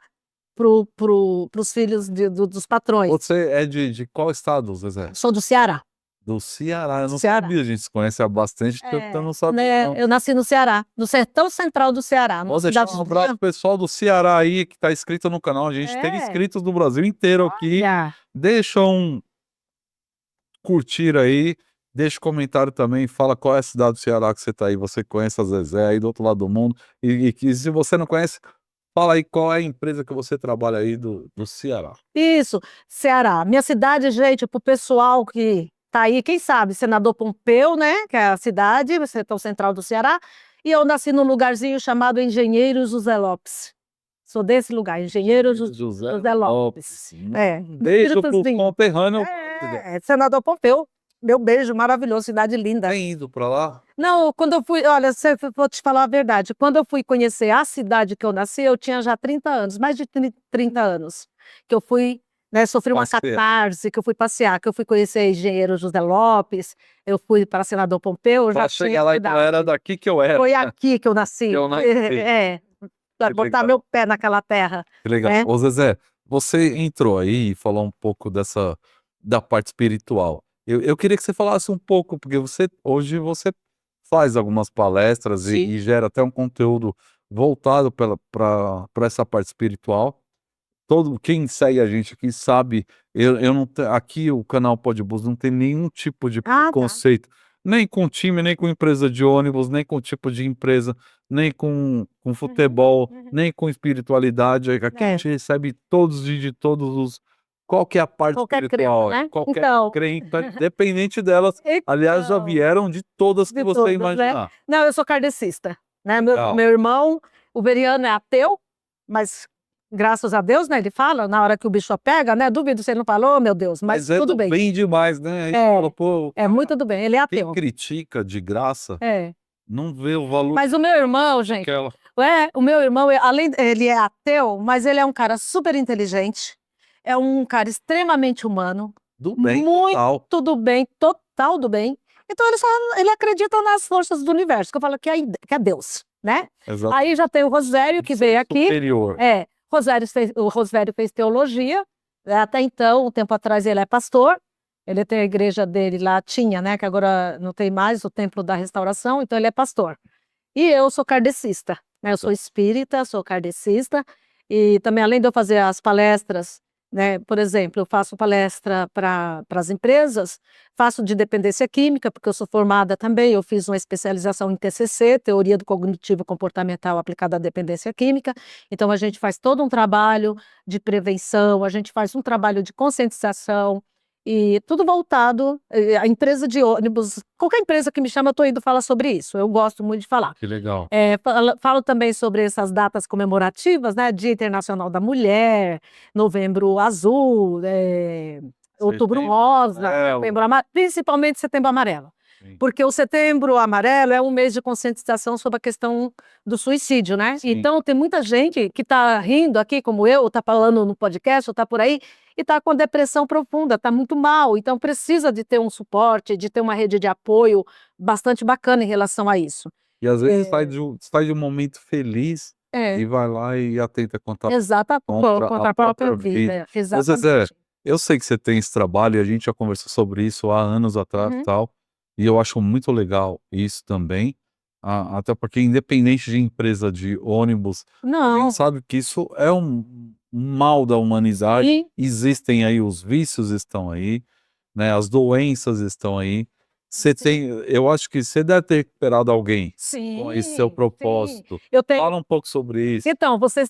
pros filhos dos patrões. Você é de qual estado, Zezé? Sou do Ceará. Do Ceará. Eu não Ceará. sabia, a gente se conhece há bastante tempo, eu não sabia. Né? Não. Eu nasci no Ceará, no sertão central do Ceará. Vou deixar um abraço pro pessoal do Ceará aí que tá inscrito no canal. A gente tem inscritos do Brasil inteiro aqui. Olha, Deixa um curtir aí. Deixa um comentário também, fala qual é a cidade do Ceará que você tá aí, você conhece a Zezé aí do outro lado do mundo, e se você não conhece, fala aí qual é a empresa que você trabalha aí do Ceará. Isso, Ceará. Minha cidade, gente, pro pessoal que tá aí, quem sabe, Senador Pompeu, né, que é a cidade, o sertão central do Ceará, e eu nasci num lugarzinho chamado Engenheiro José Lopes. Sou desse lugar, Engenheiro José Lopes. Beijo pro Espíritozinho. conterrâneo. Senador Pompeu. Meu beijo, maravilhoso, cidade linda. Tem ido pra lá? Não, quando eu fui, olha, vou te falar a verdade, quando eu fui conhecer a cidade que eu nasci, eu tinha já 30 anos, mais de 30 anos, que eu fui, né, sofri uma Passear. catarse, que eu fui passear, que eu fui conhecer Engenheiro José Lopes, eu fui para Senador Pompeu, eu já Pra tinha chegar lá, então idade. era daqui que eu era. Foi aqui que eu nasci. Eu nasci. Para Que botar legal. meu pé naquela terra. Que legal. né? Ô Zezé, você entrou aí e falou um pouco da parte espiritual. Eu queria que você falasse um pouco, porque hoje você faz algumas palestras Sim. e gera até um conteúdo voltado para essa parte espiritual. Quem segue a gente aqui sabe, eu não aqui o canal Podbus não tem nenhum tipo de Ah, tá. preconceito, nem com time, nem com empresa de ônibus, nem com tipo de empresa, nem com futebol, uhum. nem com espiritualidade. Aqui a gente recebe todos de todos os. Qual que é a parte Qualquer espiritual? crença, né? Qualquer Então. crença, independente delas. Aliás, já Então. vieram de todas que De você todas, né? imaginar. Não, eu sou kardecista, né? Legal. Meu irmão, o Veriano é ateu, mas graças a Deus, né? Ele fala na hora que o bicho pega, né? Duvido se ele não falou, meu Deus, mas é tudo do bem. bem demais, né? Aí você É. fala, pô, É muito do bem, ele é quem ateu. critica de graça É. não vê o valor Mas o meu irmão, gente, daquela. o meu irmão, ele é ateu, mas ele é um cara super inteligente, é um cara extremamente humano, Do bem Muito total. do bem, total do bem. Então ele acredita nas forças do universo, que eu falo que é Deus, né? Exato. Aí já tem o Rosério, que veio aqui. Superior. O Rosério fez teologia, até então, um tempo atrás ele é pastor, ele tem a igreja dele lá, tinha, né, que agora não tem mais, o Templo da Restauração, então ele é pastor. E eu sou kardecista, né, eu sou espírita, sou kardecista, e também além de eu fazer as palestras, né, por exemplo, eu faço palestra para as empresas, faço de dependência química, porque eu sou formada também, eu fiz uma especialização em TCC, Teoria do Cognitivo Comportamental aplicada à dependência química, então a gente faz todo um trabalho de prevenção, a gente faz um trabalho de conscientização, e tudo voltado, a empresa de ônibus, qualquer empresa que me chama, eu estou indo falar sobre isso, eu gosto muito de falar. Que legal. Falo também sobre essas datas comemorativas, né? Dia Internacional da Mulher, Novembro Azul, Outubro Rosa, principalmente Setembro Amarelo. Sim. Porque o Setembro Amarelo é um mês de conscientização sobre a questão do suicídio, né? Sim. Então, tem muita gente que está rindo aqui, como eu, está falando no podcast, ou está por aí, e está com depressão profunda, está muito mal. Então, precisa de ter um suporte, de ter uma rede de apoio bastante bacana em relação a isso. E às vezes sai de um momento feliz e vai lá e atenta contra Contra a própria vida. Exatamente. Eu sei que você tem esse trabalho e a gente já conversou sobre isso há anos atrás e tal, e eu acho muito legal isso também, até porque independente de empresa de ônibus, a gente sabe que isso é um mal da humanidade, existem aí, os vícios estão aí, né, as doenças estão aí. Eu acho que você deve ter recuperado alguém com esse seu propósito. Fala um pouco sobre isso. Então, você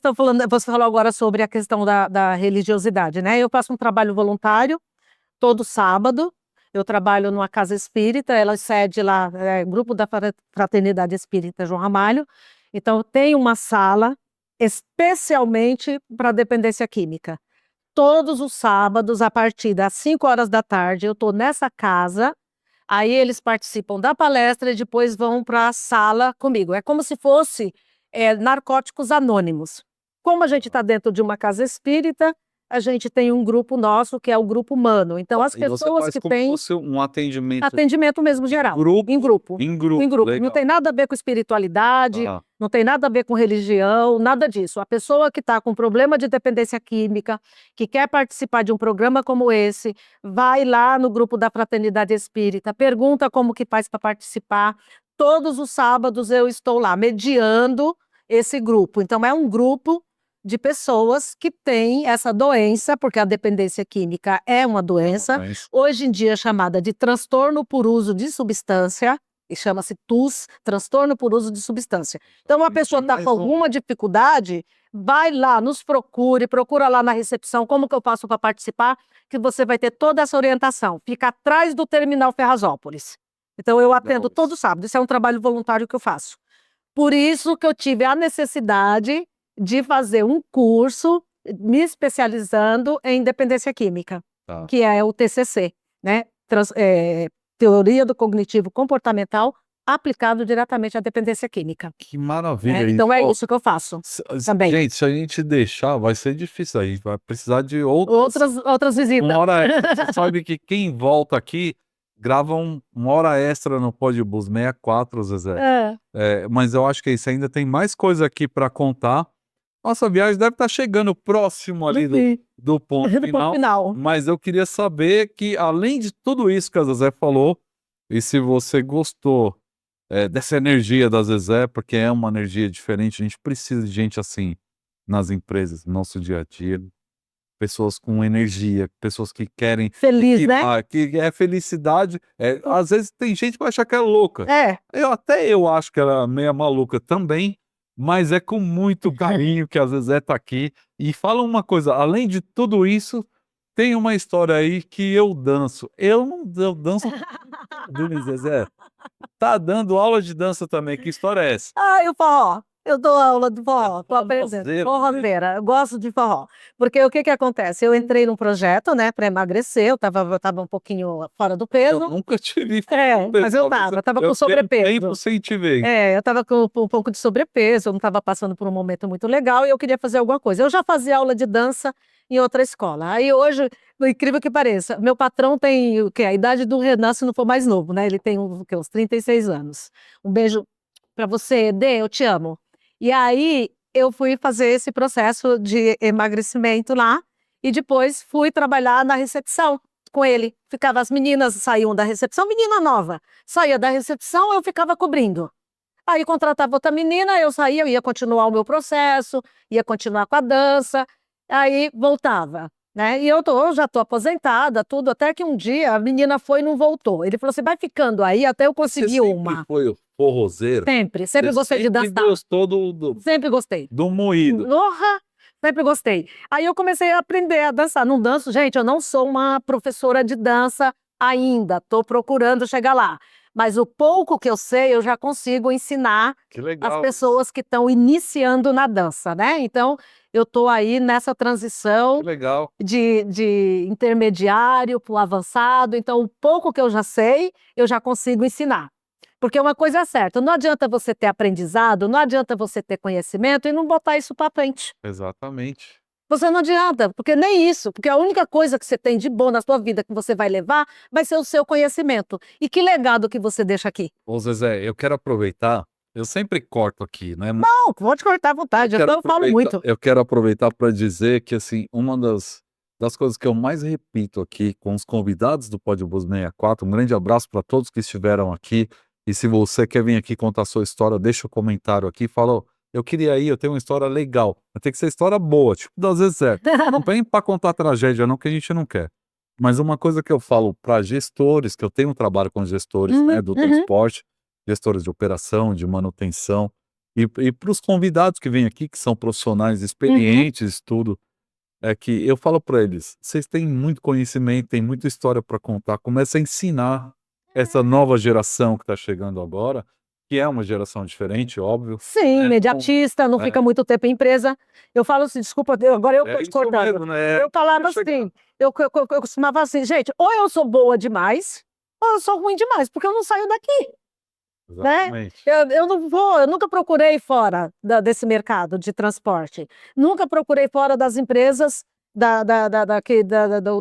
falou agora sobre a questão da religiosidade, né? Eu faço um trabalho voluntário todo sábado. Eu trabalho numa casa espírita, ela sede lá, Grupo da Fraternidade Espírita João Ramalho. Então, tem uma sala especialmente para dependência química. Todos os sábados, a partir das 5 horas da tarde, eu estou nessa casa. Aí eles participam da palestra e depois vão para a sala comigo. É como se fosse Narcóticos Anônimos. Como a gente está dentro de uma casa espírita, a gente tem um grupo nosso, que é o grupo humano. Então, as pessoas que têm... um atendimento... Atendimento mesmo geral. Em grupo. Não tem nada a ver com espiritualidade, não tem nada a ver com religião, nada disso. A pessoa que está com problema de dependência química, que quer participar de um programa como esse, vai lá no grupo da Fraternidade Espírita, pergunta como que faz para participar. Todos os sábados eu estou lá, mediando esse grupo. Então, é um grupo de pessoas que têm essa doença, porque a dependência química é uma doença, hoje em dia chamada de transtorno por uso de substância, e chama-se TUS, transtorno por uso de substância. Então, uma pessoa está com alguma dificuldade, vai lá, nos procura lá na recepção, como que eu faço para participar, que você vai ter toda essa orientação. Fica atrás do Terminal Ferrazópolis. Então, eu atendo todo sábado, isso é um trabalho voluntário que eu faço. Por isso que eu tive a necessidade de fazer um curso me especializando em dependência química, que é o TCC, né? Teoria do Cognitivo Comportamental aplicado diretamente à dependência química. Que maravilha! Então é isso que eu faço também. Gente, se a gente deixar, vai ser difícil aí, vai precisar de outras visitas. Você sabe que quem volta aqui grava uma hora extra no Podbus 64, Zezé. Mas eu acho que isso ainda tem mais coisa aqui para contar. Nossa viagem deve estar chegando próximo ali do ponto final, mas eu queria saber que, além de tudo isso que a Zezé falou, e se você gostou dessa energia da Zezé, porque é uma energia diferente, a gente precisa de gente assim nas empresas, no nosso dia a dia, pessoas com energia, pessoas que querem... Feliz, né? Que é felicidade. Às vezes tem gente que vai achar que é louca. Eu acho que ela é meio maluca também, mas é com muito carinho que a Zezé tá aqui. E fala uma coisa, além de tudo isso, tem uma história aí que eu danço. Eu danço do Zezé. Tá dando aula de dança também, que história é essa? E o forró? Eu dou aula de forró, tô aprendendo. Forrozeira, eu gosto de forró. Porque o que que acontece? Eu entrei num projeto, né, para emagrecer, eu tava um pouquinho fora do peso. Eu nunca tive... mas eu tava com sobrepeso. Tempo sem te ver. Eu tava com um pouco de sobrepeso, eu não tava passando por um momento muito legal e eu queria fazer alguma coisa. Eu já fazia aula de dança em outra escola. Aí hoje, por incrível que pareça, meu patrão tem o quê? A idade do Renan, se não for mais novo, né? Ele tem uns 36 anos. Um beijo para você, Dê, eu te amo. E aí eu fui fazer esse processo de emagrecimento lá e depois fui trabalhar na recepção com ele. Ficava, as meninas saíam da recepção, menina nova, saía da recepção, eu ficava cobrindo. Aí contratava outra menina, eu saía, eu ia continuar o meu processo, ia continuar com a dança, aí voltava, né? E eu já tô aposentada, tudo, até que um dia a menina foi e não voltou. Ele falou: você vai ficando aí até eu Você conseguir sempre uma. foi o forrozeiro? Sempre Você gostei de sempre dançar. gostou do Sempre gostei. moído. Porra, sempre gostei. Aí eu comecei a aprender a dançar. Não danço, gente, eu não sou uma professora de dança ainda, estou procurando chegar lá. Mas o pouco que eu sei, eu já consigo ensinar Que as legal. pessoas que estão iniciando na dança, né? Então, eu estou aí nessa transição Que legal. de intermediário para o avançado. Então, o pouco que eu já sei, eu já consigo ensinar. Porque uma coisa é certa, não adianta você ter aprendizado, não adianta você ter conhecimento e não botar isso para frente. Exatamente. Você não adianta, porque nem isso, porque a única coisa que você tem de bom na sua vida que você vai levar vai ser o seu conhecimento. E que legado que você deixa aqui? Ô Zezé, eu quero aproveitar, eu sempre corto aqui, né? Não, pode cortar à vontade, quero eu falo muito. Eu quero aproveitar para dizer que, assim, uma das coisas que eu mais repito aqui com os convidados do Pódio 64, um grande abraço para todos que estiveram aqui. E se você quer vir aqui contar a sua história, deixa o comentário aqui, fala: "Ó, eu queria ir, eu tenho uma história legal". Mas tem que ser história boa, tipo das Zezé. Não vem para contar tragédia não, que a gente não quer. Mas uma coisa que eu falo para gestores, que eu tenho um trabalho com gestores, né, do Uhum. transporte, gestores de operação, de manutenção, e para os convidados que vêm aqui, que são profissionais experientes, tudo, é que eu falo para eles: "Vocês têm muito conhecimento, têm muita história para contar, começa a ensinar essa nova geração que está chegando agora", que é uma geração diferente, óbvio, Sim, né, imediatista, não fica muito tempo em empresa. Eu falo assim, desculpa, agora eu é estou te isso cortando. mesmo, né, Eu falava chega assim, eu costumava assim, gente, ou eu sou boa demais, ou eu sou ruim demais, porque eu não saio daqui, né? exatamente. Eu não vou, eu nunca procurei fora desse mercado de transporte, nunca procurei fora das empresas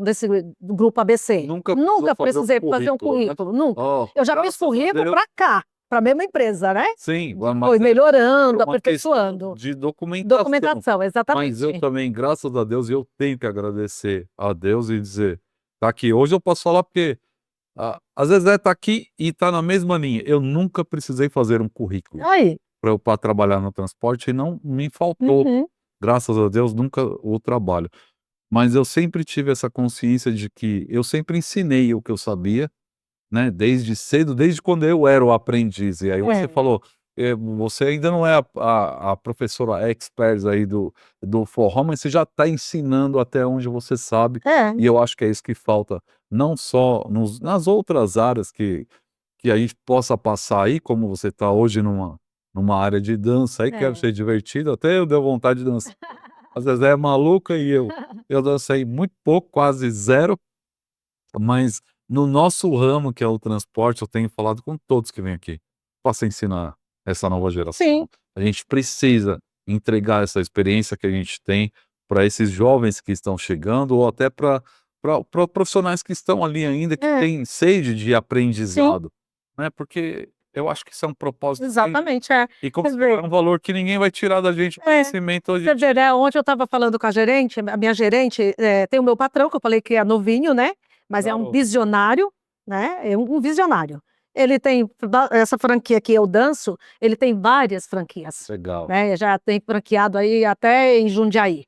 desse do grupo ABC. Nunca Nunca precisou precisei fazer um né. currículo, nunca. Ó, Eu já fiz graças a currículo Deus para cá, para a mesma empresa, né? sim, Foi mas é melhorando, uma questão aperfeiçoando. de documentação. Documentação, Mas eu exatamente. também, graças a Deus, eu tenho que agradecer a Deus e dizer: "Tá aqui". Hoje eu posso falar porque a Zezé tá aqui e tá na mesma linha. Eu nunca precisei fazer um currículo Aí. para trabalhar no transporte e não me faltou, Uhum. graças a Deus, nunca o trabalho. Mas eu sempre tive essa consciência de que eu sempre ensinei o que eu sabia, né, desde cedo, desde quando eu era o aprendiz. E aí você É. falou, você ainda não é a professora expert aí do forró, mas você já está ensinando até onde você sabe, É. e eu acho que é isso que falta, não só nas outras áreas que a gente possa passar aí, como você está hoje numa área de dança aí, que deve É. ser divertido, até eu deu vontade de dançar. A Zezé é maluca e eu dancei muito pouco, quase zero, mas no nosso ramo, que é o transporte, eu tenho falado com todos que vêm aqui. Posso ensinar essa nova Sim. geração. A gente precisa entregar essa experiência que a gente tem para esses jovens que estão chegando ou até para profissionais que estão ali ainda, que É. têm sede de Sim, aprendizado, né, porque eu acho que isso é um propósito exatamente, é. e como Quer você falou, é ver um valor que ninguém vai tirar da gente, o conhecimento hoje. você vê, né, ontem eu estava falando com a gerente, a minha gerente, tem o meu patrão, que eu falei que é novinho, né, mas é um Garoto. visionário, né, é um visionário. Ele tem essa franquia que eu danço, ele tem várias franquias, Legal, né, já tem franqueado aí até em Jundiaí.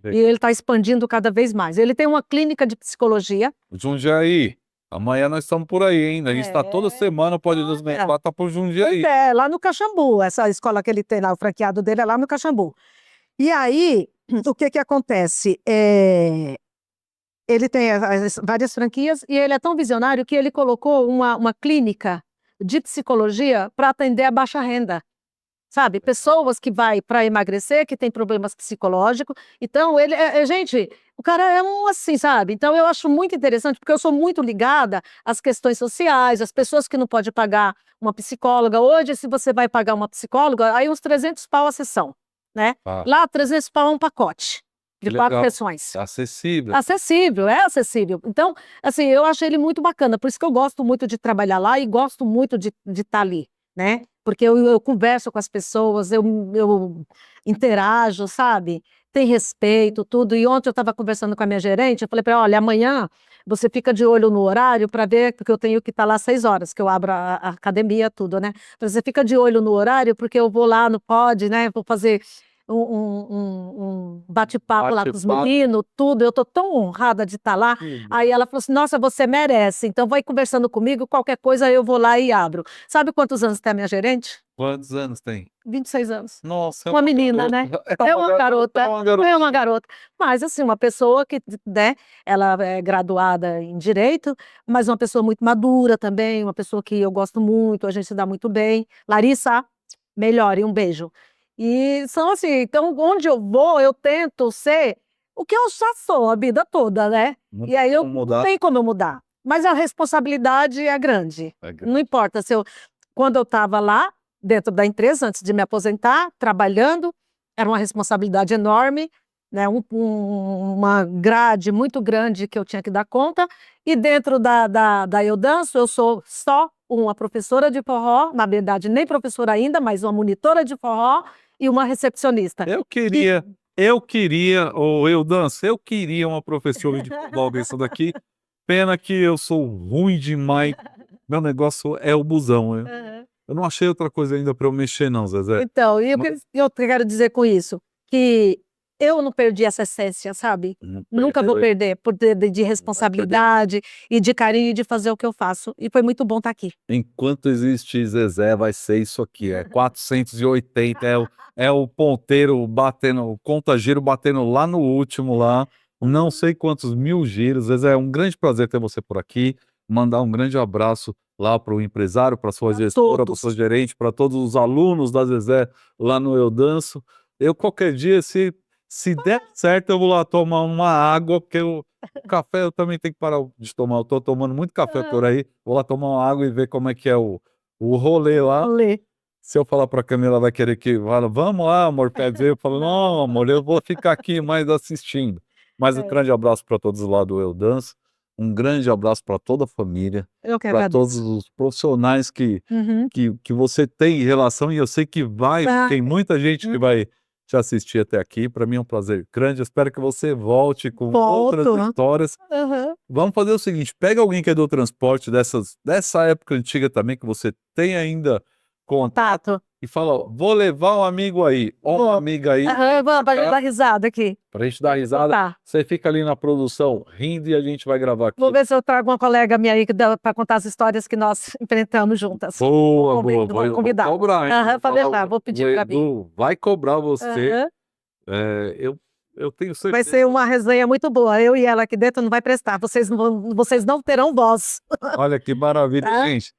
E legal. ele está expandindo cada vez mais. Ele tem uma clínica de psicologia. Jundiaí, amanhã nós estamos por aí, hein, a gente está toda É, semana, pode nos olha. tá por Pois Jundiaí. é, lá no Caxambu, essa escola que ele tem lá, o franqueado dele é lá no Caxambu. E aí, o que que acontece? Ele tem várias franquias e ele é tão visionário que ele colocou uma clínica de psicologia para atender a baixa renda. Sabe, pessoas que vai para emagrecer, que tem problemas psicológicos. Então, ele gente, o cara é um assim, sabe? Então, eu acho muito interessante, porque eu sou muito ligada às questões sociais, às pessoas que não podem pagar uma psicóloga. Hoje, se você vai pagar uma psicóloga, aí uns 300 pau a sessão, né? Tá, Lá, 300 pau é um pacote. de Que 4 legal. sessões. Acessível. Acessível, é acessível. Então, assim, eu achei ele muito bacana, por isso que eu gosto muito de trabalhar lá e gosto muito de estar ali, né? Porque eu converso com as pessoas, eu interajo, sabe? Tem respeito, tudo. E ontem eu estava conversando com a minha gerente, eu falei para ela, olha, amanhã você fica de olho no horário para ver, porque eu tenho que estar lá às 6 horas, que eu abro a academia, tudo, né? Então, você fica de olho no horário, porque eu vou lá no pod, né? Vou fazer um bate-papo lá com os Bate-papo. meninos, tudo. Eu tô tão honrada de estar lá. Aí ela falou assim: nossa, você merece. Então vai conversando comigo, qualquer coisa eu vou lá e abro. Sabe quantos anos tem a minha gerente? Quantos anos tem? 26 anos. Nossa, é Uma menina, né? É uma garota. É uma garota. É uma garota. Mas, assim, uma pessoa que, né, ela é graduada em Direito, mas uma pessoa muito madura também, uma pessoa que eu gosto muito, a gente se dá muito bem. Larissa, melhore, um beijo. E são assim, então, onde eu vou, eu tento ser o que eu já sou a vida toda, né? Não E aí tem eu como não mudar. tem como eu mudar. Mas a responsabilidade é grande. É grande. Não importa se eu. Quando eu estava lá, dentro da empresa, antes de me aposentar, trabalhando, era uma responsabilidade enorme, né? Uma grade muito grande que eu tinha que dar conta. E dentro da Eu Danço, eu sou só uma professora de forró, na verdade, nem professora ainda, mas uma monitora de forró e uma recepcionista. Eu queria, ou eu danço, eu queria uma professora de futebol dessa daqui. Pena que eu sou ruim demais. Meu negócio é o busão. Eu não achei outra coisa ainda para eu mexer, não, Zezé. Então, e o Mas- que eu quero dizer com isso? Que eu não perdi essa essência, sabe? Nunca vou perder, por ter de responsabilidade e de carinho de fazer o que eu faço. E foi muito bom estar aqui. Enquanto existe Zezé, vai ser isso aqui. É 480, é o ponteiro batendo, o conta-giro batendo lá no último lá. Não sei quantos mil giros. Zezé, é um grande prazer ter você por aqui. Mandar um grande abraço lá para o empresário, para sua Pra gestora, para todos. sua gerente, para todos os alunos da Zezé lá no Eu Danço. Eu, qualquer dia, se der certo, eu vou lá tomar uma água, porque o café eu também tenho que parar de tomar. Eu tô tomando muito café por aí. Vou lá tomar uma água e ver como é que é o rolê lá. Lê. Se eu falar pra Camila, ela vai querer que fala, vamos lá, amor, quer dizer, eu falo, não, amor, eu vou ficar aqui mais assistindo. Mas um É. grande abraço para todos lá do Eu Danço, um grande abraço para toda a família, Eu que para todos agradeço. os profissionais Uhum. que você tem relação, e eu sei que Ah. tem muita gente que vai te assistir até aqui. Para mim é um prazer grande. Eu espero que você volte com outras Volto. histórias. Uhum. Vamos fazer o seguinte: pega alguém que é do transporte dessa época antiga também, que você tem ainda contato, Tato. e fala: ó, vou levar um amigo aí, ou uma Vou. amiga aí, Aham, vamos pra gente dar risada aqui. pra gente dar risada. Tá. Você fica ali na produção rindo e a gente vai gravar aqui. Vou ver se eu trago uma colega minha aí para contar as histórias que nós enfrentamos juntas. Boa, Vou boa. Vou convidar. cobrar, hein? Aham, pra Falar, levar, vou pedir o pra mim. Edu vai cobrar você. Aham. Eu tenho Vai certeza. ser uma resenha muito boa. Eu e ela aqui dentro não vai prestar. Vocês não terão voz. Olha que maravilha, Tá? gente.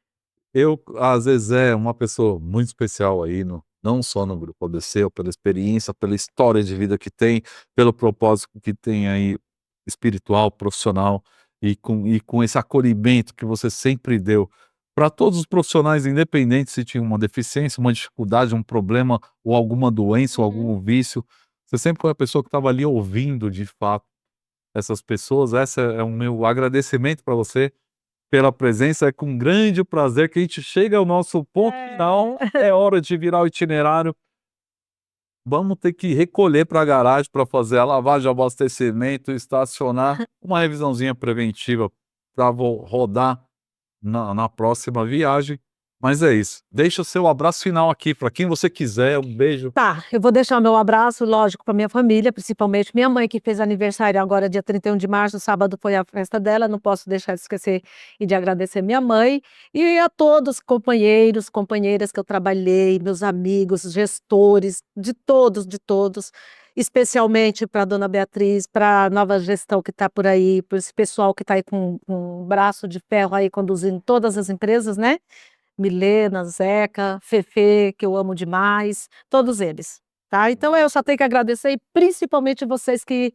A Zezé é uma pessoa muito especial aí, não só no Grupo ABC, pela experiência, pela história de vida que tem, pelo propósito que tem aí espiritual, profissional, e com esse acolhimento que você sempre deu para todos os profissionais, independente se tinha uma deficiência, uma dificuldade, um problema, ou alguma doença, ou algum vício. Você sempre foi a pessoa que estava ali ouvindo de fato essas pessoas. Esse é o meu agradecimento para você pela presença. É com grande prazer que a gente chega ao nosso ponto final. É hora de virar o itinerário. Vamos ter que recolher para a garagem para fazer a lavagem de abastecimento, estacionar, uma revisãozinha preventiva para rodar na próxima viagem. Mas é isso. Deixa o seu abraço final aqui para quem você quiser. Um beijo. Tá, eu vou deixar o meu abraço, lógico, para minha família, principalmente minha mãe, que fez aniversário agora, dia 31 de março, sábado foi a festa dela, não posso deixar de esquecer e de agradecer minha mãe, e a todos, companheiros, companheiras que eu trabalhei, meus amigos, gestores, de todos, especialmente para a dona Beatriz, para a nova gestão que está por aí, para esse pessoal que está aí com um braço de ferro aí conduzindo todas as empresas, né? Milena, Zeca, Fefe, que eu amo demais, todos eles, tá? Então eu só tenho que agradecer e principalmente vocês que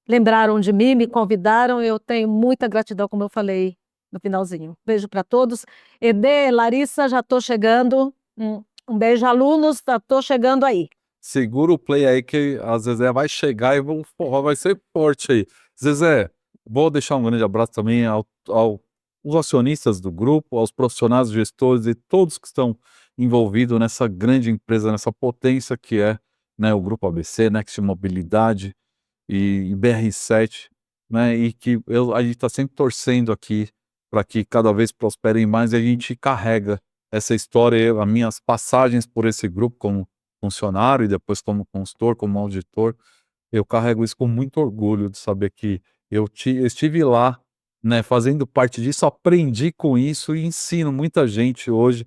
lembraram de mim, me convidaram, eu tenho muita gratidão, como eu falei no finalzinho. Beijo para todos. Edê, Larissa, já estou chegando. Um beijo, alunos, estou chegando aí. segura o play aí que a Zezé vai chegar e o forró vai ser forte aí. Zezé, vou deixar um grande abraço também aos acionistas do grupo, aos profissionais, gestores e todos que estão envolvidos nessa grande empresa, nessa potência que é, né, o Grupo ABC, Next Mobilidade e BR7, né, e que a gente está sempre torcendo aqui para que cada vez prosperem mais, e a gente carrega essa história, as minhas passagens por esse grupo como funcionário e depois como consultor, como auditor, eu carrego isso com muito orgulho de saber que eu estive lá, né, fazendo parte disso, aprendi com isso e ensino muita gente hoje,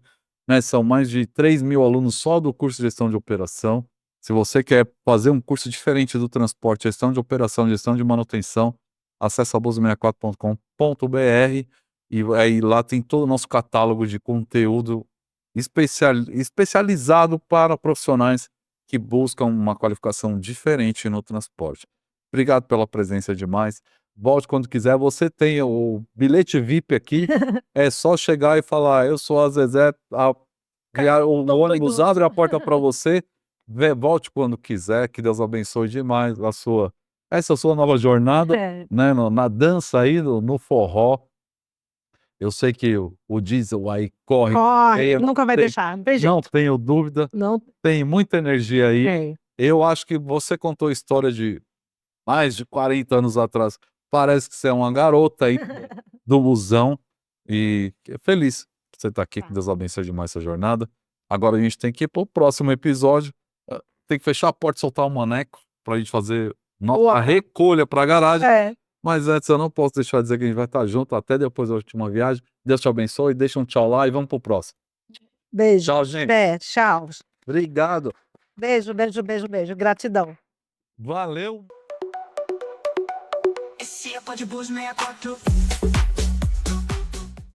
né, são mais de 3.000 alunos só do curso de gestão de operação. Se você quer fazer um curso diferente do transporte, gestão de operação, gestão de manutenção, acessa bus64.com.br e aí lá tem todo o nosso catálogo de conteúdo especializado para profissionais que buscam uma qualificação diferente no transporte. Obrigado pela presença demais. Volte quando quiser. Você tem o bilhete VIP aqui. É só chegar e falar: eu sou a Zezé. O ônibus abre a porta para você. Volte quando quiser. Que Deus abençoe demais essa sua nova jornada, É. né, na dança aí, no forró. Eu sei que o diesel aí corre. Corre, Eu não nunca vai tenho- deixar, não tem Não jeito. tenho dúvida. Não Tem muita energia aí. tem. Eu acho que você contou história de mais de 40 anos atrás. Parece que você é uma garota aí do busão e feliz que você está aqui. Que Deus abençoe demais essa jornada. Agora a gente tem que ir para o próximo episódio. Tem que fechar a porta e soltar o maneco para a gente fazer nossa Boa. recolha para a garagem. É. Mas antes eu não posso deixar de dizer que a gente vai estar junto até depois da última viagem. Deus te abençoe. Deixa um tchau lá e vamos pro próximo. Beijo. Tchau, gente. Tchau. Obrigado. Beijo. Gratidão. Valeu. Esse é o Pode Bus 64.